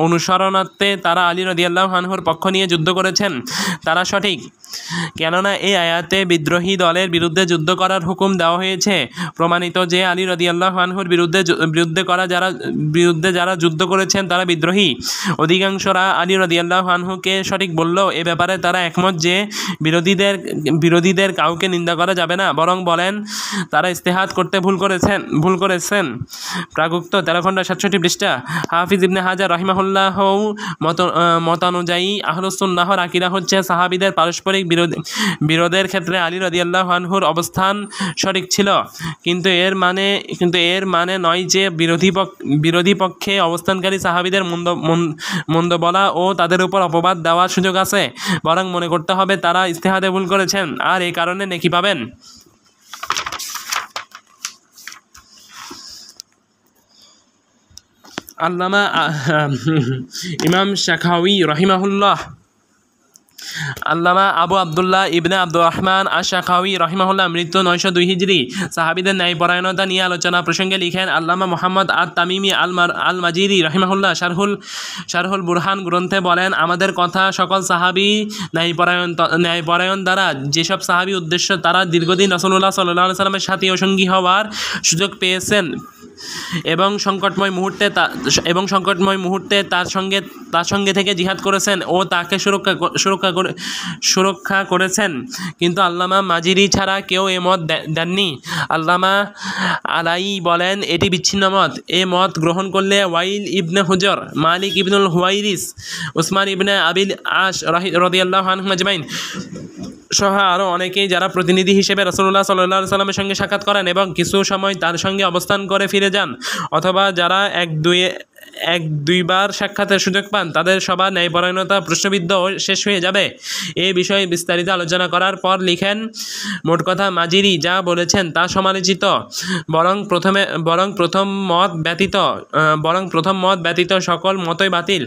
অনুসরণার্থে তারা আলী রাদিয়াল্লাহু আনহুর পক্ষ নিয়ে যুদ্ধ করেছেন। তারা সঠিক, কেননা এই আয়াতে বিদ্রোহী দলের বিরুদ্ধে যুদ্ধ করার হুকুম দেওয়া হয়েছে। প্রমাণিত যে আলী রাদিয়াল্লাহু আনহুর বিরুদ্ধে যারা যুদ্ধ করেছেন তারা বিদ্রোহী। অধিকাংশরা আলী রাদিয়াল্লাহু আনহুকে সঠিক বললেও এ ব্যাপারে তারা একমত যে বিরোধীদের কাউকে নিন্দা করা যাবে না, বরং বলেন তারা ইস্তেহাদ করতে ভুল করেছেন। প্রাগুক্ত 13 খণ্ড 67 পৃষ্ঠা। হাফিজ ইবনে হাজার রাহিমাহুল্লাহ মতানুযায়ী আহলুস সুন্নাহর আকীদা হচ্ছে সাহাবীদের পারস্পরিক বিরোধের ক্ষেত্রে আলী রাদিয়াল্লাহু আনহুর অবস্থান সঠিক ছিল, কিন্তু এর মানে নয় যে বিরোধী পক্ষে অবস্থানকারী সাহাবীদের মন্দ বলা ও তাদের উপর অপবাদ দেওয়ার সুযোগ আছে। বরং মনে করতে হবে তারা ইস্তেহাদে ভুল করেছেন, আর এই কারণে নেকি পাবেন। আল্লামা ইমাম শাখাওয়ি রাহিমাহুল্লাহ, আল্লামা আবু আবদুল্লাহ ইবনে আব্দুর রহমান আশ-শাখাওয়ি রাহিমাহুল্লাহ, মৃত্যু 902 হিজরি, সাহাবীদের ন্যায়পরায়ণতা নিয়ে আলোচনা প্রসঙ্গে লিখেন, আল্লামা মুহাম্মদ আত-তামিমি আল মাজিরি রাহিমাহুল্লাহ শারহুল বুরহান গ্রন্থে বলেন, আমাদের কথা সকল সাহাবী ন্যায়পরায়ণ দ্বারা যেসব সাহাবী উদ্দেশ্য তারা দীর্ঘদিন রাসূলুল্লাহ সাল্লাল্লাহু আলাইহি ওয়াসাল্লামের সাথী ও সঙ্গী হওয়ার সুযোগ পেয়েছেন এবং সংকটময় মুহূর্তে তার সঙ্গে থেকে জিহাদ করেছেন ও তাকে সুরক্ষা করেছেন, কিন্তু আল্লামা মাজিরি ছাড়া কেউ এ মত দেননি। আল্লামা আলাই বলেন, এটি বিচ্ছিন্ন মত। এ মত গ্রহণ করলে ওয়াইল ইবনে হুজর, মালিক ইবনুল হুয়াইরিস, উসমান ইবনে আবিল আশ রাদিয়াল্লাহু আনহুম আজমাইন সহ আরও অনেকেই যারা প্রতিনিধি হিসেবে রাসূলুল্লাহ সাল্লাল্লাহু আলাইহি ওয়াসাল্লামের সঙ্গে সাক্ষাৎ করেন এবং কিছু সময় তার সঙ্গে অবস্থান করে ফিরে যান, অথবা যারা এক দুইবার সাক্ষাতের সুযোগ পান, তাদের সবার ন্যায়পরায়ণতা প্রশ্নবিদ্ধ শেষ হয়ে যাবে। এই বিষয়ে বিস্তারিত আলোচনা করার পর লিখেন, মোট কথা মাজিরি যা বলেছেন তা সমালোচিত, বরং প্রথম মত ব্যতীত সকল মতই বাতিল।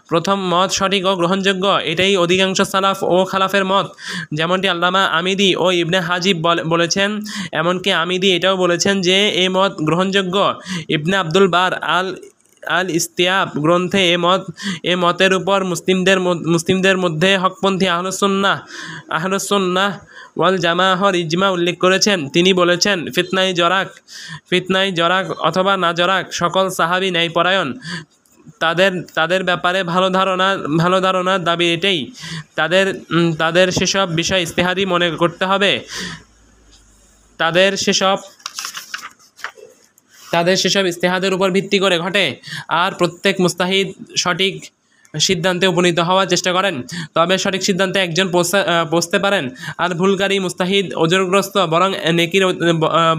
প্রথম মত সঠিক ও গ্রহণযোগ্য, এটাই অধিকাংশ সালাফ ও খালাফের মত, যেমনটি আল্লামা আমিদি ও ইবনে হাজিব বলেছেন। এমনকি আমিদি এটাও বলেছেন যে এই মত গ্রহণযোগ্য। ইবনে আব্দুল বার আল ইস্তিয়াব গ্রন্থে এ মতের উপর মুসলিমদের মধ্যে হকপন্থী আহলুস সুন্নাহ ওয়াল জামাআহর ইজমা উল্লেখ করেছেন। তিনি বলেছেন, ফিতনায় জরাক অথবা না জরাক, সকল সাহাবী ন্যায়পরায়ণ। তাদের ব্যাপারে ভালো ধারণার দাবি এটাই। তাদের সেসব বিষয় ইস্তেহাদি মনে করতে হবে। তাদের সেসব তাদের সেসব ইস্তেহাদের উপর ভিত্তি করে ঘটে, আর প্রত্যেক মুস্তাহিদ সঠিক সিদ্ধান্তে উপনীত হওয়ার চেষ্টা করেন, তবে সঠিক সিদ্ধান্তে একজন পৌঁছতে পারেন। আর ভুলকারী মুস্তাহিদ ওজরগ্রস্ত,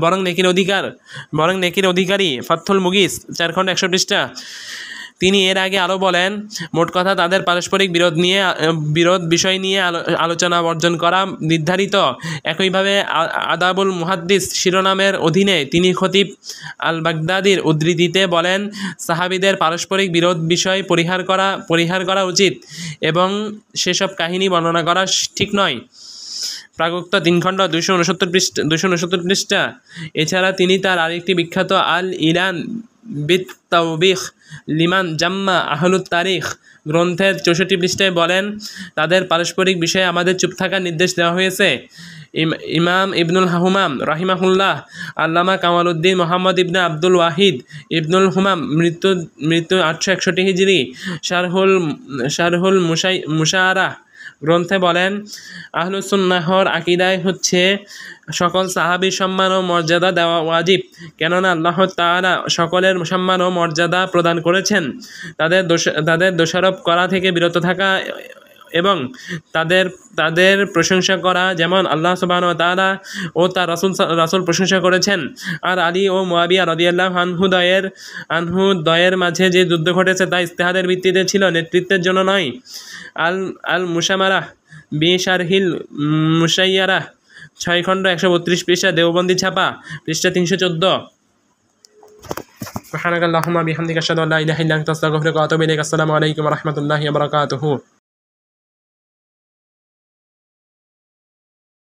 বরং নেকির অধিকারী। ফাথুল মুগিস 4 খণ্ড 100 পৃষ্ঠা। তিনি এর আগে আরও বলেন, মোট কথা তাদের পারস্পরিক বিরোধ বিষয় নিয়ে আলোচনা বর্জন করা নির্ধারিত। একইভাবে আদাবুল মুহাদ্দিস শিরোনামের অধীনে তিনি খতিব আল বাগদাদির উদ্ধৃতিতে বলেন, সাহাবীদের পারস্পরিক বিরোধ বিষয় পরিহার করা উচিত এবং সেসব কাহিনী বর্ণনা করা ঠিক নয়। প্রাগুক্ত 3 খণ্ড 269 পৃষ্ঠা। এছাড়া তিনি তার আরেকটি বিখ্যাত আল ইলান বিত-তাওবিখ লিমান জাম্মা আহলুত তারিখ গ্রন্থের 64 পৃষ্ঠায় বলেন, তাদের পারস্পরিক বিষয়ে আমাদের চুপ থাকার নির্দেশ দেওয়া হয়েছে। ইমাম ইবনুল হুমাম রাহিমাহুল্লাহ, আল্লামা কামালউদ্দিন মোহাম্মদ ইবনে আব্দুল ওয়াহিদ ইবনুল হুমাম মৃত্যু 861 হিজরি শারহুল মুশারাহ গ্রন্থে বলেন, আহলুস সুন্নাহর আকীদায় হচ্ছে সকল সাহাবীর সম্মান ও মর্যাদা দেওয়া ওয়াজিব, কেননা আল্লাহ তাআলা সকলের সম্মান ও মর্যাদা প্রদান করেছেন। তাদের দোষারোপ করা থেকে বিরত থাকা এবং তাদের প্রশংসা করা, যেমন আল্লাহ সুবহানাহু ওয়া তাআলা ও তার রাসূল প্রশংসা করেছেন। আর আলী ও মুআবিয়া রাদিয়াল্লাহু আনহু দ্বয়ের মাঝে যে যুদ্ধ ঘটেছে তা ইজতিহাদের ভিত্তিতে ছিল, নেতৃত্বের জন্য নয়। আল মুশামারাহ বিশারহিল মুশাইয়ারাহ 6 খণ্ড 132 পৃষ্ঠা, দেওবন্দি ছাপা, পৃষ্ঠা 314। সুবহানাকাল্লাহুম্মা বিহামদিকা আশহাদু আল্লা ইলাহা ইল্লা আনতা আস্তাগফিরুকা ওয়া আতুবু ইলাইক। আসসালামু আলাইকুম ওয়া রাহমাতুল্লাহি ওয়া বারাকাতুহু।